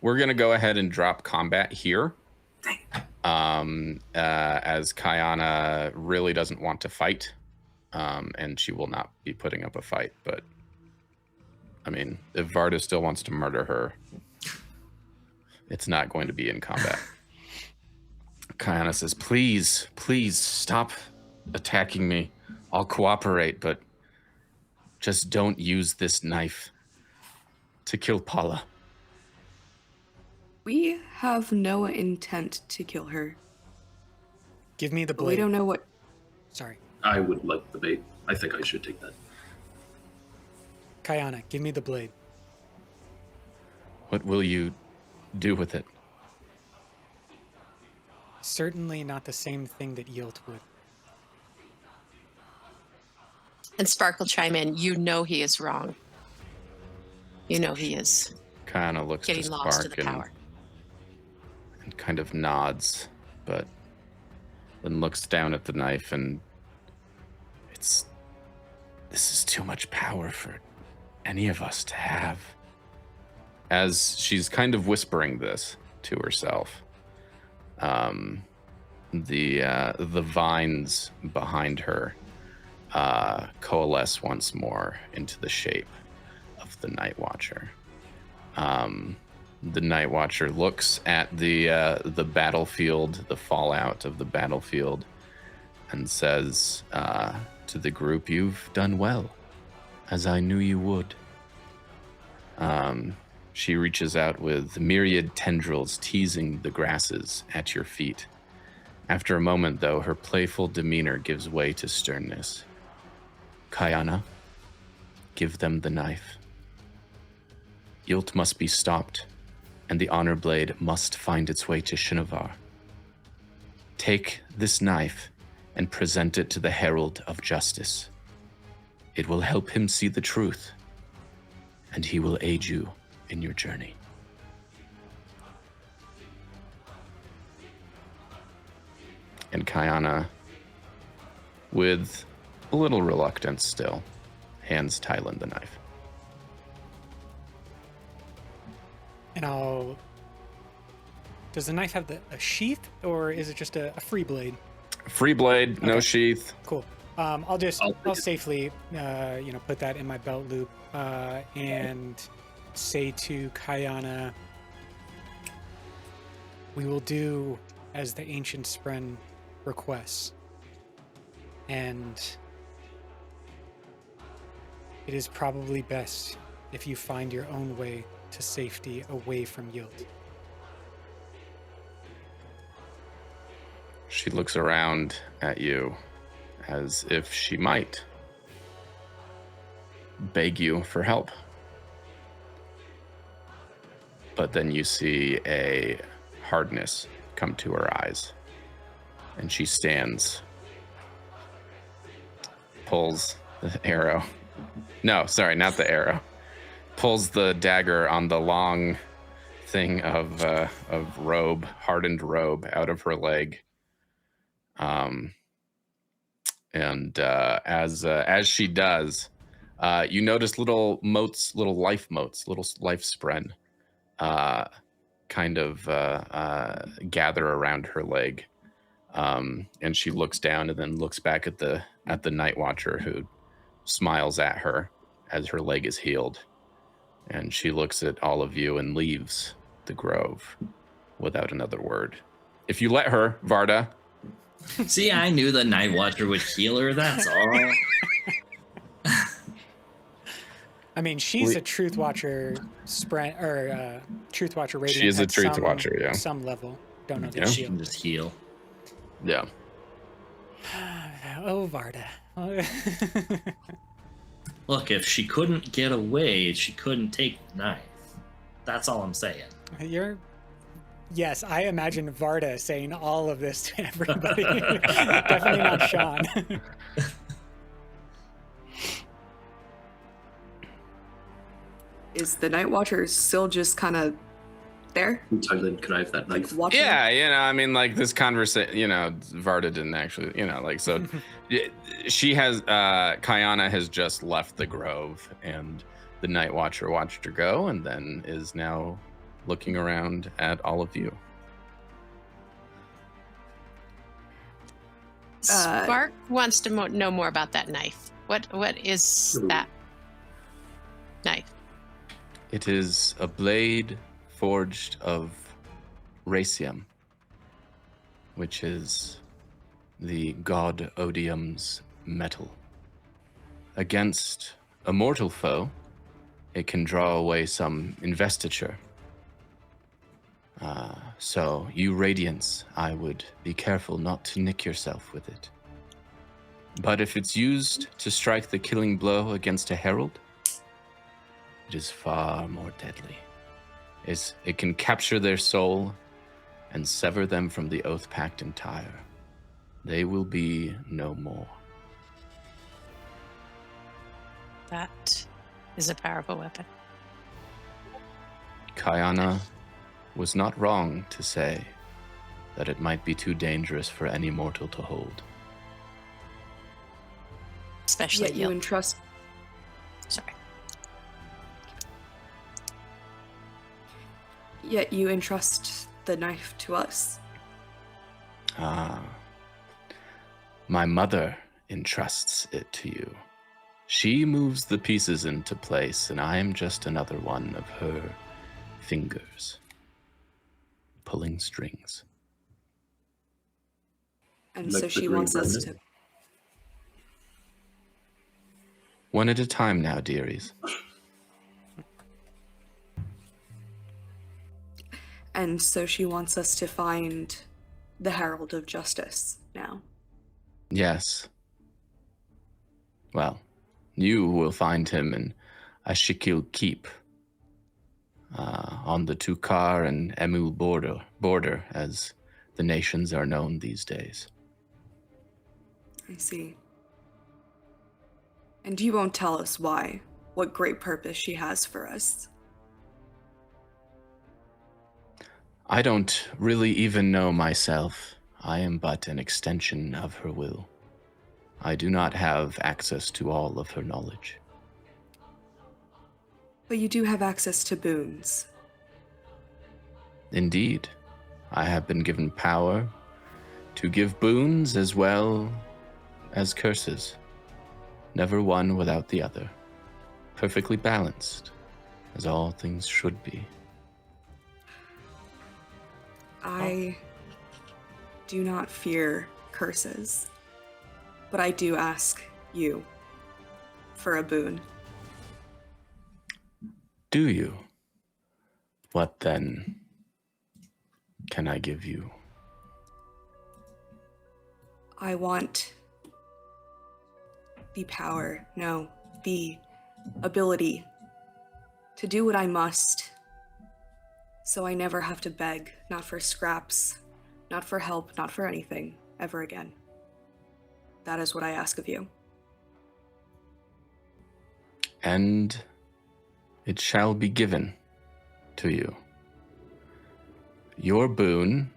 We're gonna go ahead and drop combat here. As Kaiana really doesn't want to fight, and she will not be putting up a fight. But I mean, if Vardah still wants to murder her, it's not going to be in combat. Kaiana says, please stop attacking me. I'll cooperate, but just don't use this knife to kill Paula. We have no intent to kill her. give me the But we blade. don't know what. Sorry. I would like the bait. I think I should take that. Kaiana, give me the blade. What will you do with it? Certainly not the same thing that Yield would. And Sparkle chime in. You know he is wrong. You know he is Kaiana looks to getting lost to Spark the power. and kind of nods, but then looks down at the knife and this is too much power for any of us to have. As she's kind of whispering this to herself, the vines behind her coalesce once more into the shape of the Nightwatcher. The Nightwatcher looks at the battlefield, the fallout of the battlefield, and says to the group, "You've done well, as I knew you would." She reaches out with myriad tendrils teasing the grasses at your feet. After a moment, though, her playful demeanor gives way to sternness. Kaiana, give them the knife. Yilt must be stopped, and the honor blade must find its way to Shinovar. Take this knife and present it to the Herald of Justice. It will help him see the truth, and he will aid you in your journey. And Kaiana, with a little reluctance still, hands Tylin the knife. And I'll... Does the knife have a sheath, or is it just a free blade? Free blade, no Okay. sheath. Cool. I'll safely, put that in my belt loop and say to Kaiana, we will do as the ancient Spren requests. And it is probably best if you find your own way to safety away from Yield. She looks around at you as if she might beg you for help. But then you see a hardness come to her eyes, and she stands, pulls the arrow. No, sorry, not the arrow. Pulls the dagger on the long thing of robe, hardened robe, out of her leg. As she does, you notice little motes, little life motes, little life spren, gather around her leg. And she looks down and then looks back at the Nightwatcher, who smiles at her as her leg is healed. And she looks at all of you and leaves the grove without another word. If you let her, Vardah. See, I knew the Nightwatcher would heal her, that's all. I mean, she's a Truth Watcher Truth Watcher rating. She is a at Truth Watcher, yeah. Some level. Don't know the Yeah. She shield. can just heal. Yeah. Oh, Vardah. Look, if she couldn't get away, she couldn't take the knife. That's all I'm saying. Yes, I imagine Vardah saying all of this to everybody. Definitely not Sean. Is the Nightwatcher still just kind of there? Tylin, can I have that knife? Watching? Yeah, this conversation, Vardah didn't actually, so she has, Kaiana has just left the grove, and the Nightwatcher watched her go, and then is now looking around at all of you. Spark wants to know more about that knife. What is that knife? It is a blade forged of Racium, which is the god Odium's metal. Against a mortal foe, it can draw away some investiture. So you Radiants, I would be careful not to nick yourself with it. But if it's used to strike the killing blow against a herald, it is far more deadly. It can capture their soul and sever them from the Oath Pact entire. They will be no more. That is a powerful weapon. Kaiana was not wrong to say that it might be too dangerous for any mortal to hold. Especially Yet you entrust. Sorry. Yet you entrust the knife to us. My mother entrusts it to you. She moves the pieces into place, and I am just another one of her fingers, pulling strings. And Like so the she green wants us remnant? to. One at a time now, dearies. And so she wants us to find the Herald of Justice now. Yes. Well, you will find him in Ashikil Keep, on the Tukar and Emul border, as the nations are known these days. I see. And you won't tell us why, what great purpose she has for us. I don't really even know myself. I am but an extension of her will. I do not have access to all of her knowledge. But you do have access to Boons. Indeed, I have been given power to give boons as well as curses. Never one without the other. Perfectly balanced, as all things should be. I do not fear curses, but I do ask you for a boon. Do you? What then can I give you? I want the power, no, the ability to do what I must, so I never have to beg, not for scraps, not for help, not for anything, ever again. That is what I ask of you. And it shall be given to you. Your boon,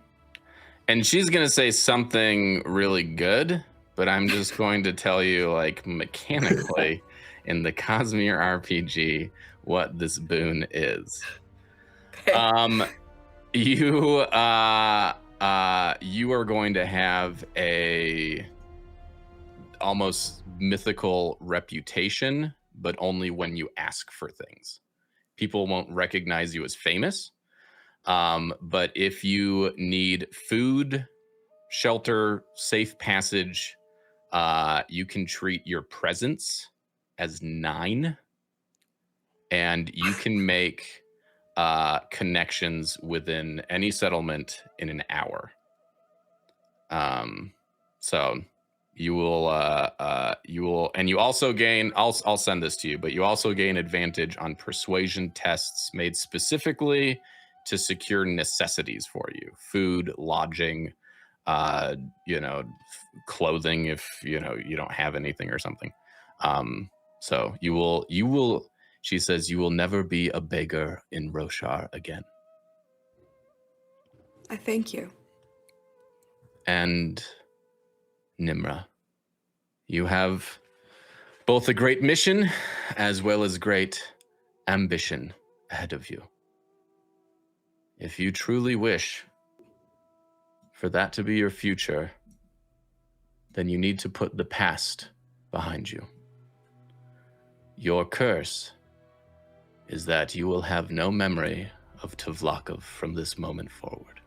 and she's gonna say something really good, but I'm just going to tell you, like, mechanically in the CosmereRPG what this boon is. Okay. You are going to have a almost mythical reputation, but only when you ask for things. People won't recognize you as famous, but if you need food, shelter, safe passage, you can treat your presence as 9, and you can make connections within any settlement in an hour. So you will, and you also gain, I'll send this to you, but you also gain advantage on persuasion tests made specifically to secure necessities for you: food, lodging, clothing if you don't have anything or something. So you will. She says you will never be a beggar in Roshar again. I thank you. And Nmra, you have both a great mission as well as great ambition ahead of you. If you truly wish for that to be your future, then you need to put the past behind you. Your curse is that you will have no memory of Tavlakov from this moment forward.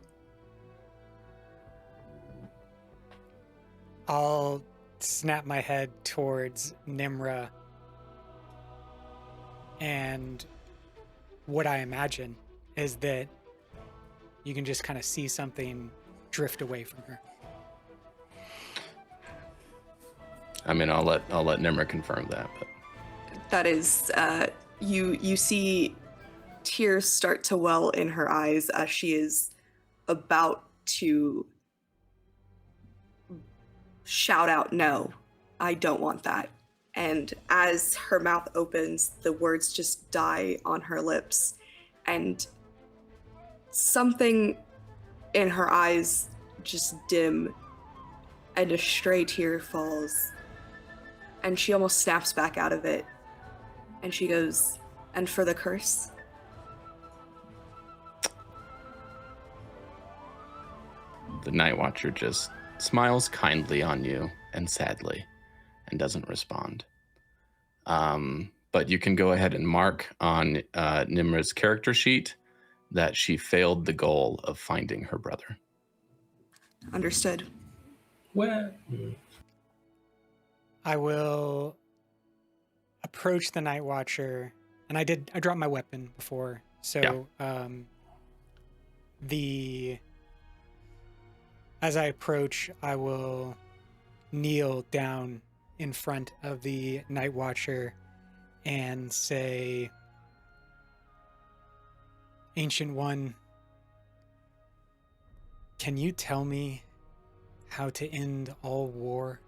I'll snap my head towards Nmra, and what I imagine is that you can just kind of see something drift away from her. I mean, I'll let Nmra confirm that. But That is, you see tears start to well in her eyes as she is about to shout out, "No, I don't want that." And as her mouth opens, the words just die on her lips, and something in her eyes just dim, and a stray tear falls, and she almost snaps back out of it, and she goes, "And for the curse?" the Nightwatcher just smiles kindly on you and sadly and doesn't respond. But you can go ahead and mark on Nmra's character sheet that she failed the goal of finding her brother. Understood. Well, I will approach the Nightwatcher, and I dropped my weapon before, so as I approach, I will kneel down in front of the Nightwatcher and say, Ancient One, can you tell me how to end all war?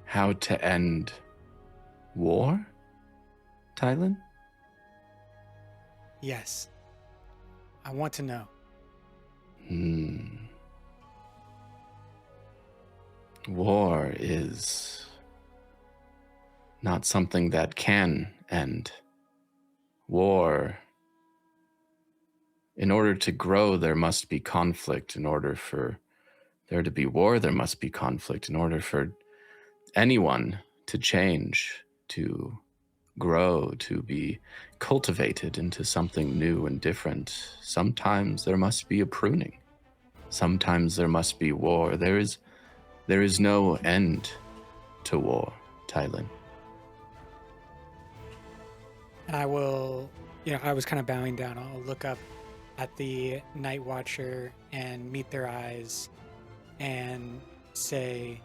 How to end war, Tylin? Yes. I want to know. War is not something that can end. War, in order to grow, there must be conflict. In order for there to be war, there must be conflict. In order for anyone to change, to grow, to be cultivated into something new and different, sometimes there must be a pruning. Sometimes there must be war. There is no end to war, Tylin. And I will, I was kind of bowing down. I'll look up at the Nightwatcher and meet their eyes and say,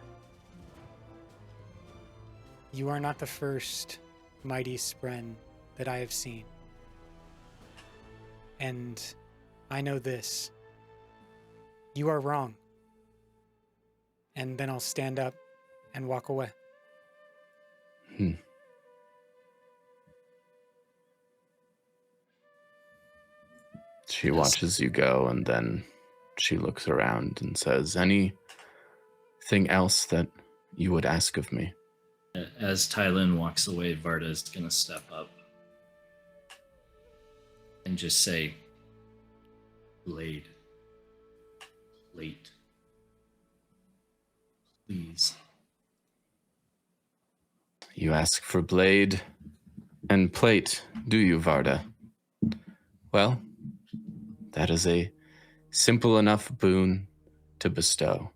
you are not the first mighty spren that I have seen. And I know this. You are wrong. And then I'll stand up and walk away. She watches you go, and then she looks around and says, anything else that you would ask of me? As Tylin walks away, Vardah is going to step up and just say, Blade. Plate. Please. You ask for blade and plate, do you, Vardah? Well, that is a simple enough boon to bestow.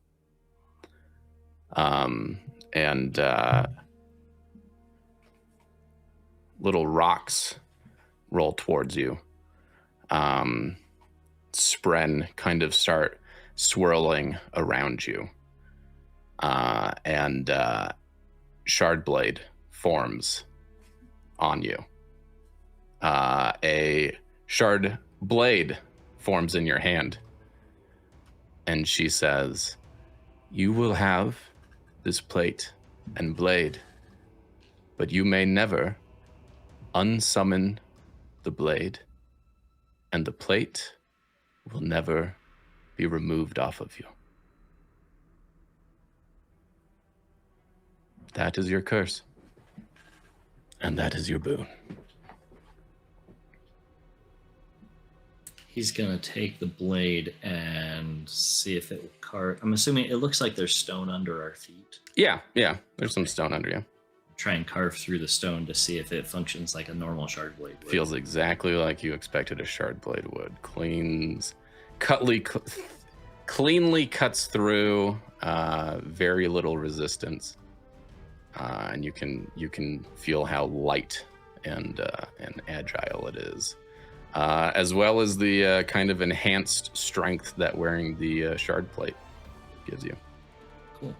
Little rocks roll towards you. Spren kind of start swirling around you. And shard blade forms on you. A shard blade forms in your hand. And she says, you will have this plate and blade, but you may never unsummon the blade, and the plate will never be removed off of you. That is your curse. And that is your boon. He's going to take the blade and see if it will carve. I'm assuming it looks like there's stone under our feet. Yeah. There's some stone under you. Try and carve through the stone to see if it functions like a normal shard blade would. Feels exactly like you expected a shard blade would. Cleanly cuts through, very little resistance. And you can feel how light and agile it is, as well as the kind of enhanced strength that wearing the shard plate gives you. Cool.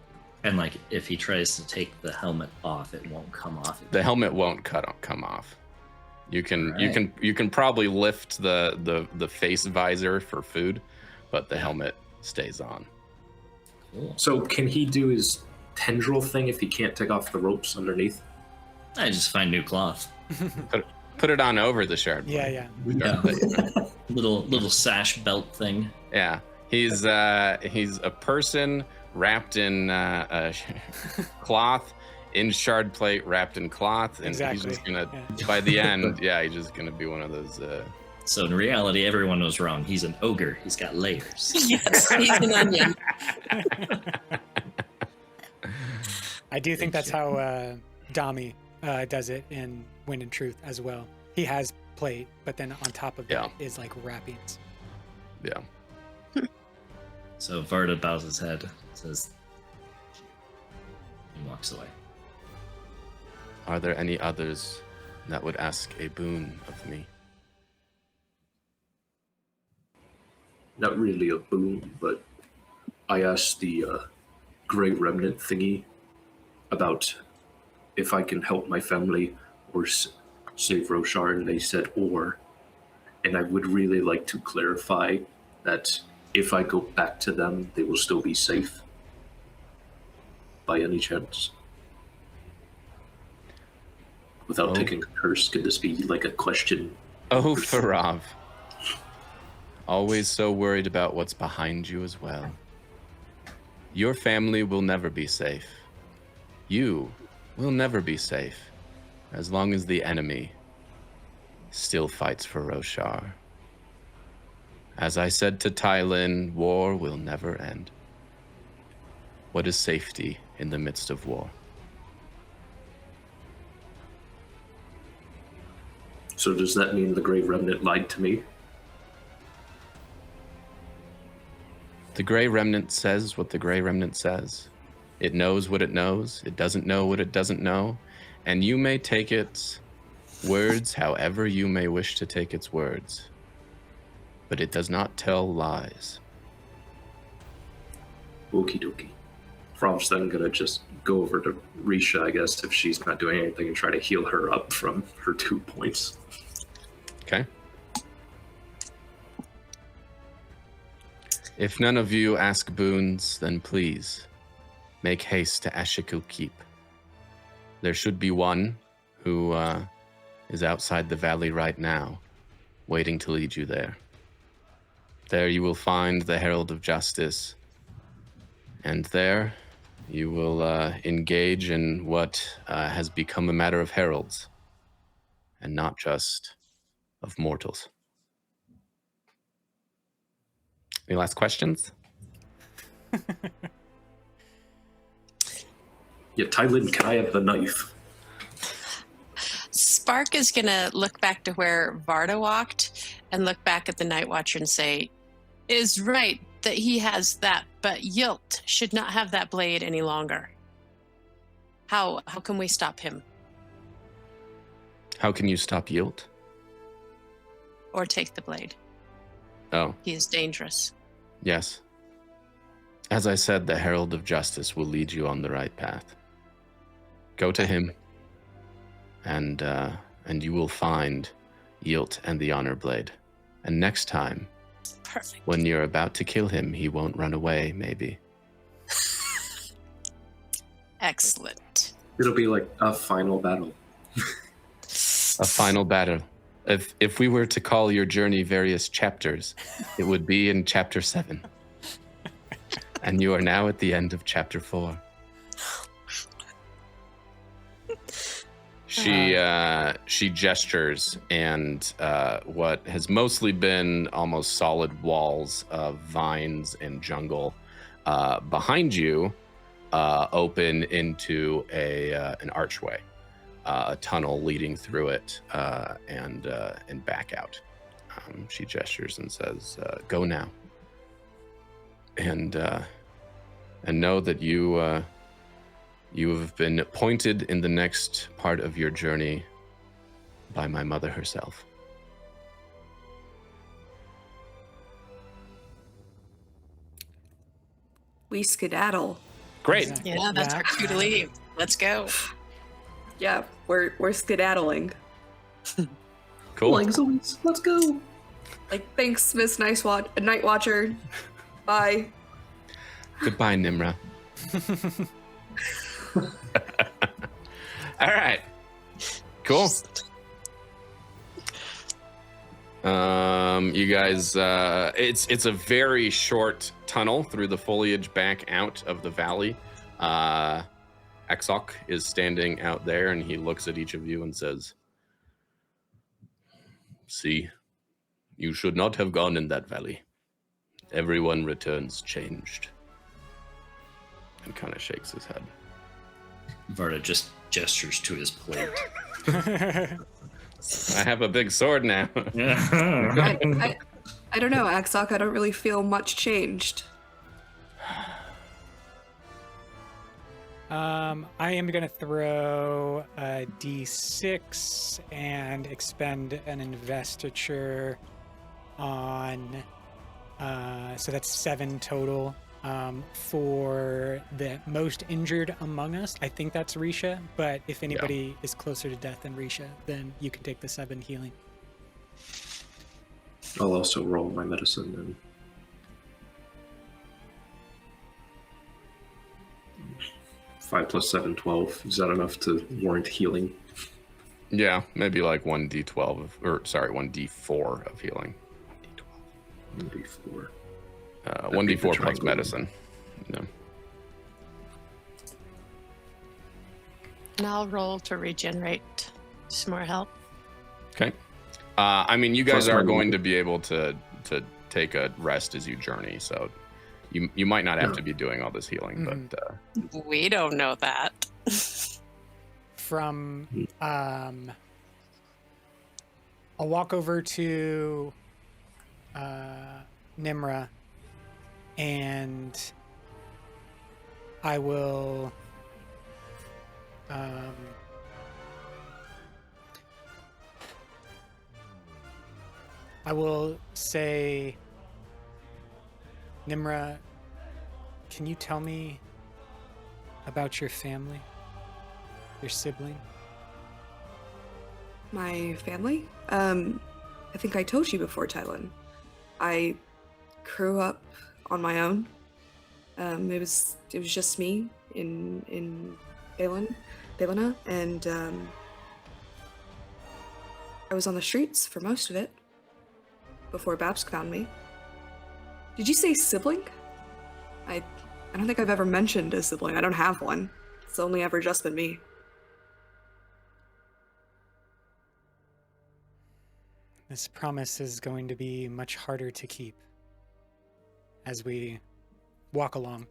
And like if he tries to take the helmet off, it won't come off. The helmet won't come off. You can probably lift the face visor for food, but the helmet stays on. Cool. So can he do his tendril thing if he can't take off the ropes underneath? I just find new cloth. Put it on over the shard blade. Yeah. little sash belt thing. Yeah, he's a person wrapped in cloth, in shard plate wrapped in cloth, and Exactly. he's just gonna by the end, he's just gonna be one of those. So in reality, everyone was wrong. He's an ogre. He's got layers. Yes, he's an onion. I do think that's how Dami does it in Wind and Truth as well. He has plate, but then on top of that is like wrappings. Yeah. So Vardah bows his head, says, and walks away. Are there any others that would ask a boon of me? not really a boon, but I asked the Great Remnant thingy about if I can help my family or save Roshar, and they said or. And I would really like to clarify that if I go back to them, they will still be safe. By any chance? Without taking a curse, could this be like a question? Oh, Farav. Always so worried about what's behind you as well. Your family will never be safe. You will never be safe as long as the enemy still fights for Roshar. As I said to Tylin, war will never end. What is safety in the midst of war? So does that mean the Grey Remnant lied to me? The Grey Remnant says what the Grey Remnant says. It knows what it knows. It doesn't know what it doesn't know. And you may take its words however you may wish to take its words. But it does not tell lies. Okie dokie. Farav's then gonna just go over to Risha, I guess, if she's not doing anything, and try to heal her up from her 2 points. Okay. If none of you ask boons, then please make haste to Ashikul Keep. There should be one who is outside the valley right now, waiting to lead you there. There you will find the Herald of Justice, and there you will engage in what has become a matter of heralds, and not just of mortals. Any last questions? Yeah, Tylin, can I have the knife? Spark is going to look back to where Vardah walked and look back at the Nightwatcher and say, is right that he has that, but Yilt should not have that blade any longer. How can we stop him? How can you stop Yilt? Or take the blade? Oh, He is dangerous. yes. As I said, the Herald of Justice will lead you on the right path. Go to him, and you will find Yilt and the Honor Blade. And next time, Perfect. when you're about to kill him, he won't run away, maybe. Excellent. It'll be like a final battle. A final battle. If we were to call your journey various chapters, it would be in chapter 7. And you are now at the end of chapter 4. She gestures, and what has mostly been almost solid walls of vines and jungle behind you open into an archway, a tunnel leading through it, and back out. She gestures and says, "Go now, and know that you have been pointed in the next part of your journey by my mother herself." We skedaddle. Great. Yeah, that's our cue to leave. Let's go. Yeah, we're skedaddling. Cool. Like zombies, let's go. Like, thanks, Miss Nightwatcher. Bye. Goodbye, Nmra. All right. Cool. You guys, it's a very short tunnel through the foliage back out of the valley. Exok is standing out there, and he looks at each of you and says, "See, you should not have gone in that valley. Everyone returns changed." And kind of shakes his head. Vardah just gestures to his plate. I have a big sword now. I don't know, Axok. I don't really feel much changed. I am going to throw a d6 and expend an investiture on So that's 7 total. For the most injured among us, I think that's Risha, but if anybody is closer to death than Risha, then you can take the 7 healing. I'll also roll my medicine then. Five plus 7, 12. Is that enough to warrant healing? Yeah, maybe like 1d12 or sorry, 1d4 of healing. 1d4. 1d4 plus medicine. No. And I'll roll to regenerate some more help. Okay. I mean, you guys Plus are my going movement. to be able to take a rest as you journey, so you might not have to be doing all this healing, but We don't know that. From I'll walk over to Nmra, and I will say, Nmra, can you tell me about your family, your sibling? My family? I think I told you before, Tylin. I grew up on my own. It was just me in Balina, and I was on the streets for most of it before Babsk found me. Did you say sibling? I don't think I've ever mentioned a sibling. I don't have one. It's only ever just been me. This promise is going to be much harder to keep as we walk along.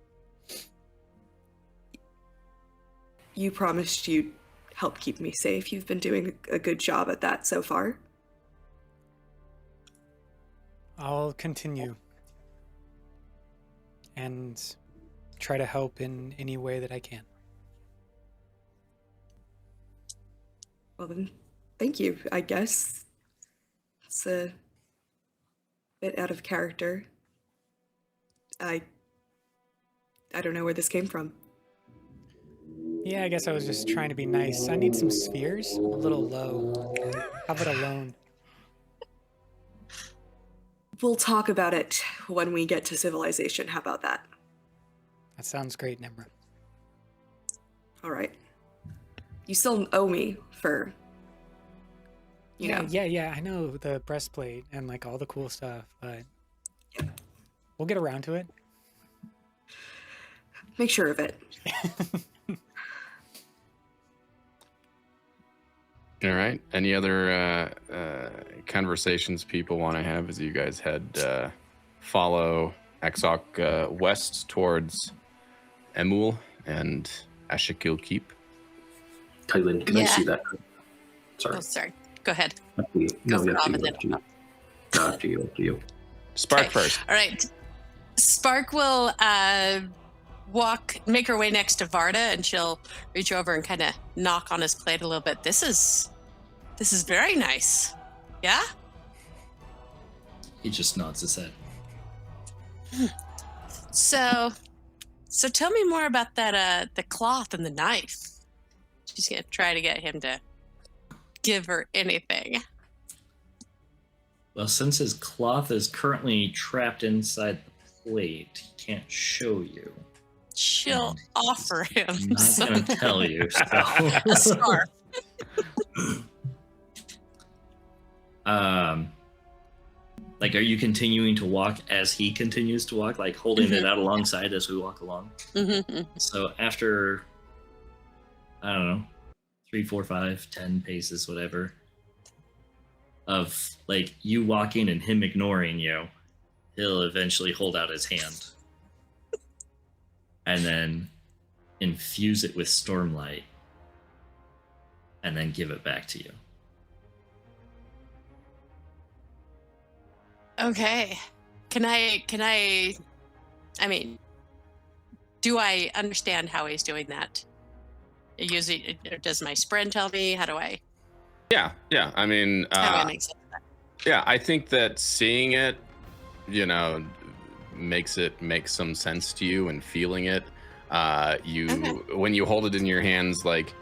You promised you'd help keep me safe. You've been doing a good job at that so far. I'll continue and try to help in any way that I can. Well then, thank you, I guess. It's a bit out of character. I don't know where this came from. Yeah, I guess I was just trying to be nice. I need some spheres. A little low. How about a loan? We'll talk about it when we get to civilization. How about that? That sounds great, Nmra. All right. You still owe me for, you know. Yeah, I know the breastplate and like all the cool stuff, but we'll get around to it. Make sure of it. all right. Any other conversations people want to have as you guys head follow Exok west towards Emul and Ashikil Keep? Tylin, can I Yeah. see that? Sorry. Oh, sorry. Go ahead. After you. No, Go you for have to. Ahmed, then. After you. Spark Okay. first. All right. Spark will make her way next to Vardah, and she'll reach over and kind of knock on his plate a little bit. This is very nice. Yeah? He just nods his head. So tell me more about that the cloth and the knife. She's gonna try to get him to give her anything. Well, since his cloth is currently trapped inside the plate, he can't show you. She'll offer him I'm not some going to tell you. So. a scarf. Like, are you continuing to walk as he continues to walk, like holding it out alongside as we walk along? Mm-hmm. So after, I don't know, 3, 4, 5, 10 paces, whatever, of like you walking and him ignoring you, he'll eventually hold out his hand and then infuse it with stormlight and then give it back to you. Okay. Can I mean, do I understand how he's doing that? Usually, does my spread tell me? How do I? Yeah. I mean, How do I make sense of that? yeah, I think that seeing it, makes it make some sense to you, and feeling it, you Okay. when you hold it in your hands, like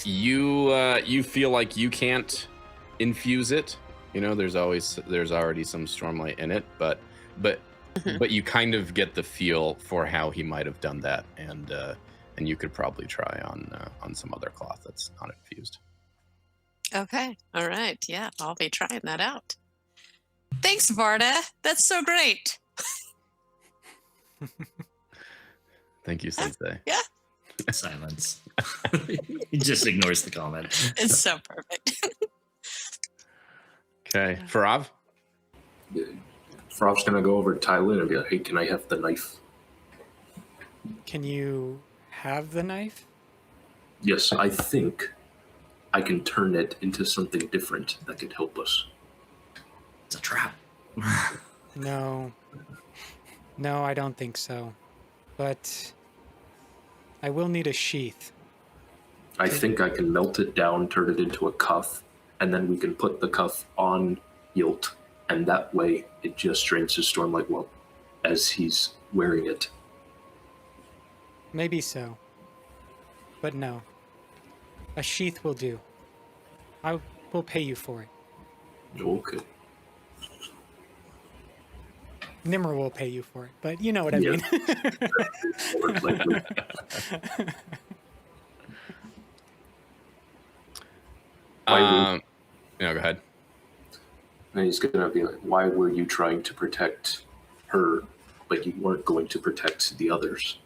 you feel like you can't infuse it. You know, there's already some stormlight in it, but Mhm. but you kind of get the feel for how he might have done that, and you could probably try on some other cloth that's not infused. Okay. All right. Yeah, I'll be trying that out. Thanks, Vardah. That's so great. Thank you, Sensei. Yeah, Silence. He just ignores the comment. it's so perfect. Okay, Farav. Farav's gonna go over to Tylin and be like, "Hey, can I have the knife?" Can you have the knife? Yes, I think I can turn it into something different that could help us. It's a trap. No. No, I don't think so. But I will need a sheath. I think I can melt it down, turn it into a cuff, and then we can put the cuff on Yilt, and that way it just drains his stormlight well as he's wearing it. Maybe so. But no. A sheath will do. I will pay you for it. Okay. Nmra will pay you for it, but you know what I Yeah. mean. No, go ahead. And he's gonna be like, "Why were you trying to protect her, but you weren't going to protect the others?"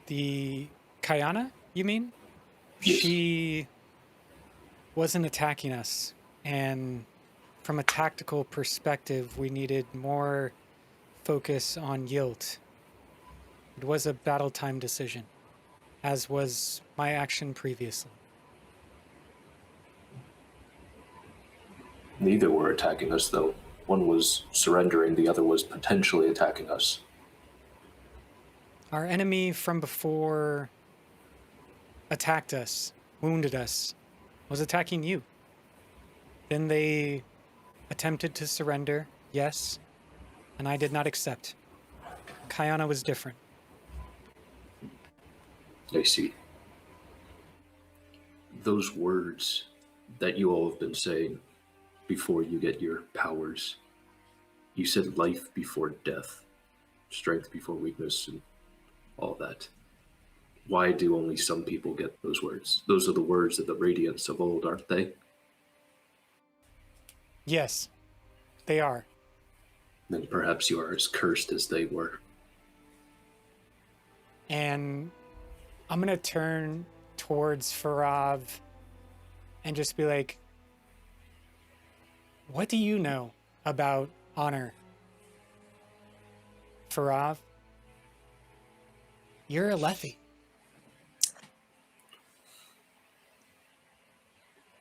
The Kaiana, you mean? Yes. She wasn't attacking us, and from a tactical perspective, we needed more focus on Yilt. It was a battle time decision, as was my action previously. Neither were attacking us, though. One was surrendering, the other was potentially attacking us. Our enemy from before attacked us, wounded us, was attacking you. Then they attempted to surrender, yes, and I did not accept. Kaiana was different. I see. Those words that you all have been saying before you get your powers, you said life before death, strength before weakness, and all that. Why do only some people get those words? Those are the words of the Radiants of old, aren't they? Yes, they are. Then perhaps you are as cursed as they were. And I'm going to turn towards Farav and just be like, what do you know about honor? Farav, you're a Lethe.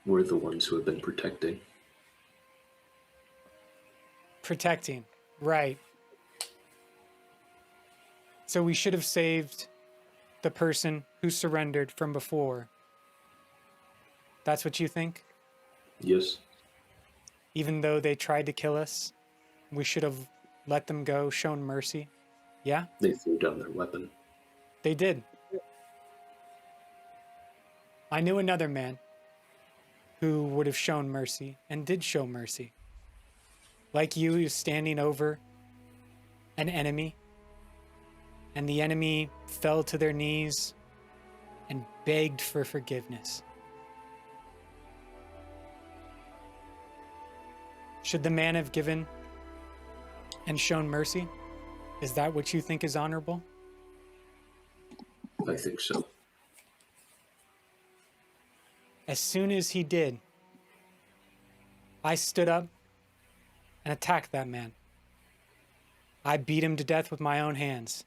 We're the ones who have been protecting. Protecting, right. So we should have saved the person who surrendered from before. That's what you think? Yes. Even though they tried to kill us, we should have let them go, shown mercy. Yeah, They threw down their weapon. they did. I knew another man who would have shown mercy and did show mercy. Like you, he was standing over an enemy, and the enemy fell to their knees and begged for forgiveness. Should the man have given and shown mercy? Is that what you think is honorable? I think so. As soon as he did, I stood up and attacked that man. I beat him to death with my own hands.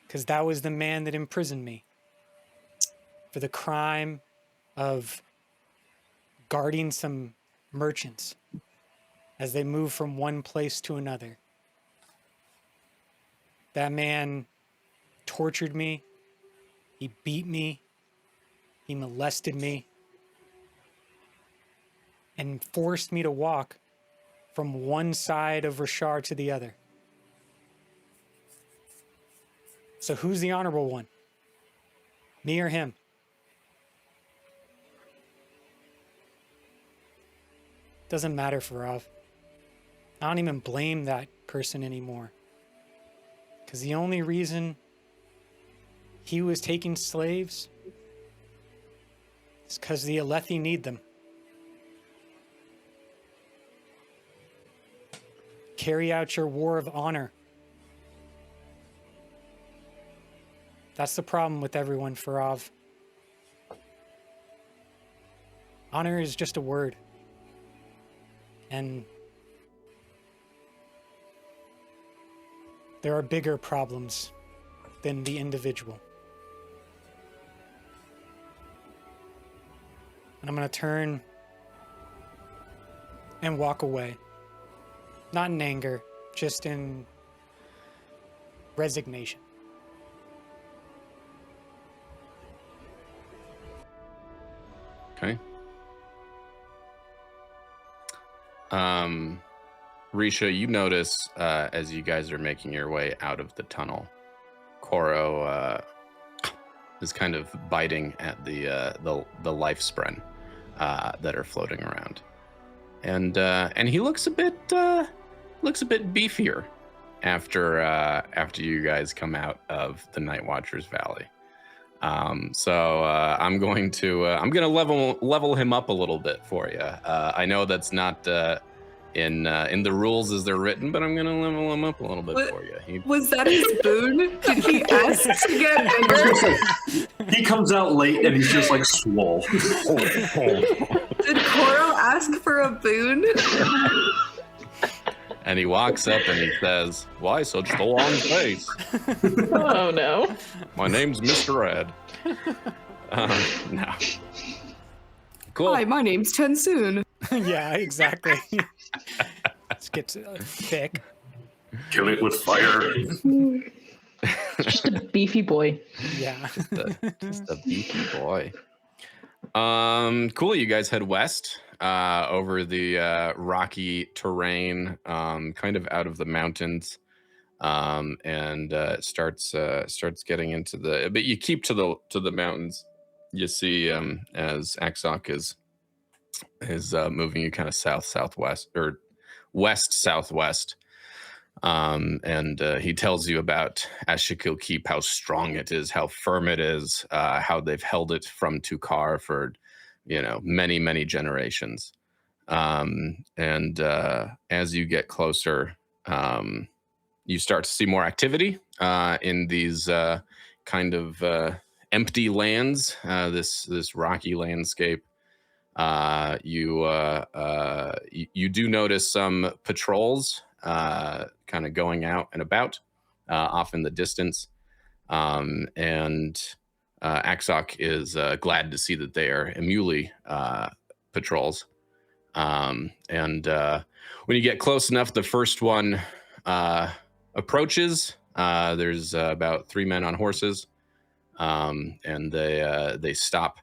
Because that was the man that imprisoned me for the crime of guarding some merchants as they move from one place to another. That man tortured me. He beat me. He molested me. and forced me to walk from one side of Rashar to the other. So who's the honorable one? Me or him? Doesn't matter, Farav. I don't even blame that person anymore. Because the only reason he was taking slaves is because the Alethi need them. Carry out your war of honor. That's the problem with everyone, Farav. Honor is just a word. And there are bigger problems than the individual. And I'm going to turn and walk away. Not in anger, just in resignation. Okay. Risha, you notice as you guys are making your way out of the tunnel, Koro is kind of biting at the life spren that are floating around, and he looks a bit beefier after you guys come out of the Nightwatcher's Valley. So I'm gonna level him up a little bit for you. I know that's not in the rules as they're written, but I'm gonna level him up a little bit for you. Was that his boon? Did he ask to get bigger? He comes out late and he's just like swole. Did Koro ask for a boon? And he walks up and he says, "Why such the long face? Oh no. My name's Mr. Ed." No. Cool. Hi, my name's Tensoon. Yeah, exactly. Let's get thick. Kill it with fire. Just a beefy boy. Yeah. Just a beefy boy. Cool. You guys head west over the rocky terrain, kind of out of the mountains, and starts getting into the. But you keep to the mountains. You see, as Axok is moving you kind of southwest or west southwest. And he tells you about Ashikil Keep, how strong it is, how firm it is, how they've held it from Tukar for, many, many generations. And as you get closer, you start to see more activity in these kind of empty lands, this rocky landscape. You do notice some patrols kind of going out and about off in the distance, and Axok is glad to see that they are Emuli patrols, and when you get close enough, the first one approaches. There's about 3 men on horses, and they stop.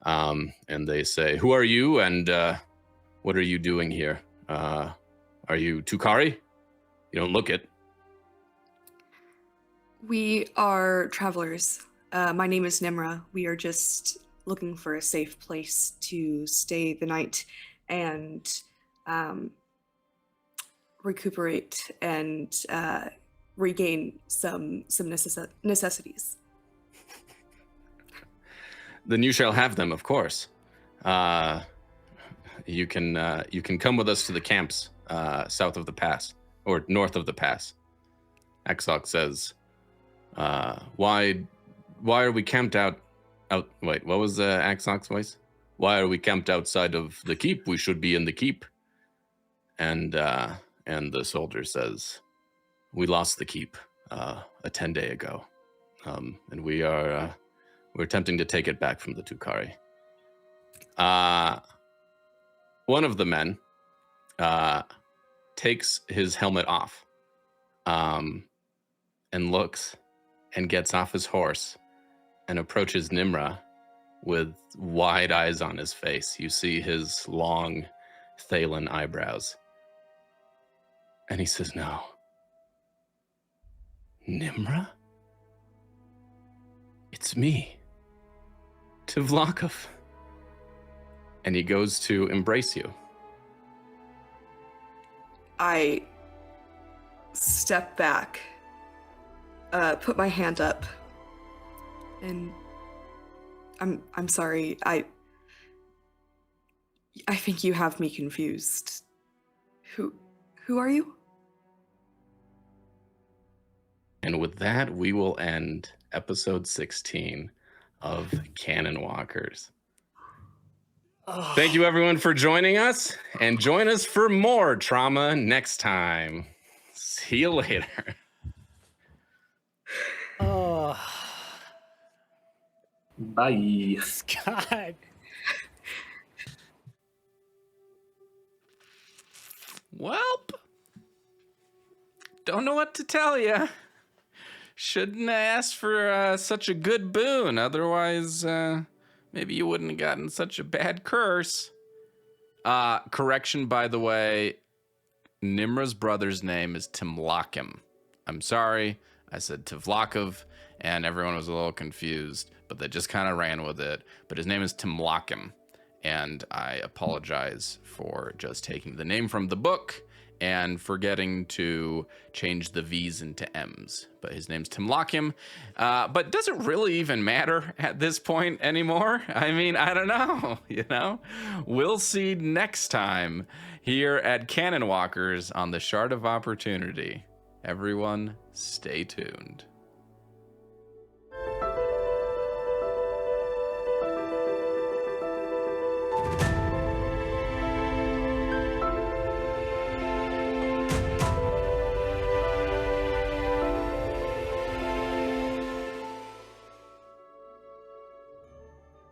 And they say, "Who are you, and what are you doing here? Are you Tukari? You don't look it." We are travelers. My name is Nmra. We are just looking for a safe place to stay the night and recuperate and regain some necessities. Then you shall have them, of course. You can come with us to the camps south of the pass or north of the pass. Axok says, "Why are we camped out? Wait, what was Axok's voice? Why are we camped outside of the keep? We should be in the keep." And the soldier says, "We lost the keep a 10-day ago, and we're attempting to take it back from the Tukari." One of the men takes his helmet off and looks and gets off his horse and approaches Nmra with wide eyes on his face. You see his long Tylin eyebrows. And he says, no. Nmra? It's me. Tvlakov. And he goes to embrace you. I step back, put my hand up, and I'm sorry. I think you have me confused. Who are you? And with that, we will end episode 16 of Canonwalkers. Oh. Thank you, everyone, for joining us, and join us for more trauma next time. See you later. Oh, Bye. Scott. Welp. Don't know what to tell you. Shouldn't have asked for such a good boon. Otherwise, maybe you wouldn't have gotten such a bad curse. Correction, by the way, Nmra's brother's name is Timlakim. I'm sorry, I said Tvlakov, and everyone was a little confused, but they just kind of ran with it. But his name is Timlakim, and I apologize for just taking the name from the book and forgetting to change the V's into M's. But his name's Timlakim. But does it really even matter at this point anymore? I mean, I don't know, you know? We'll see next time here at Canonwalkers on the Shard of Opportunity. Everyone, stay tuned.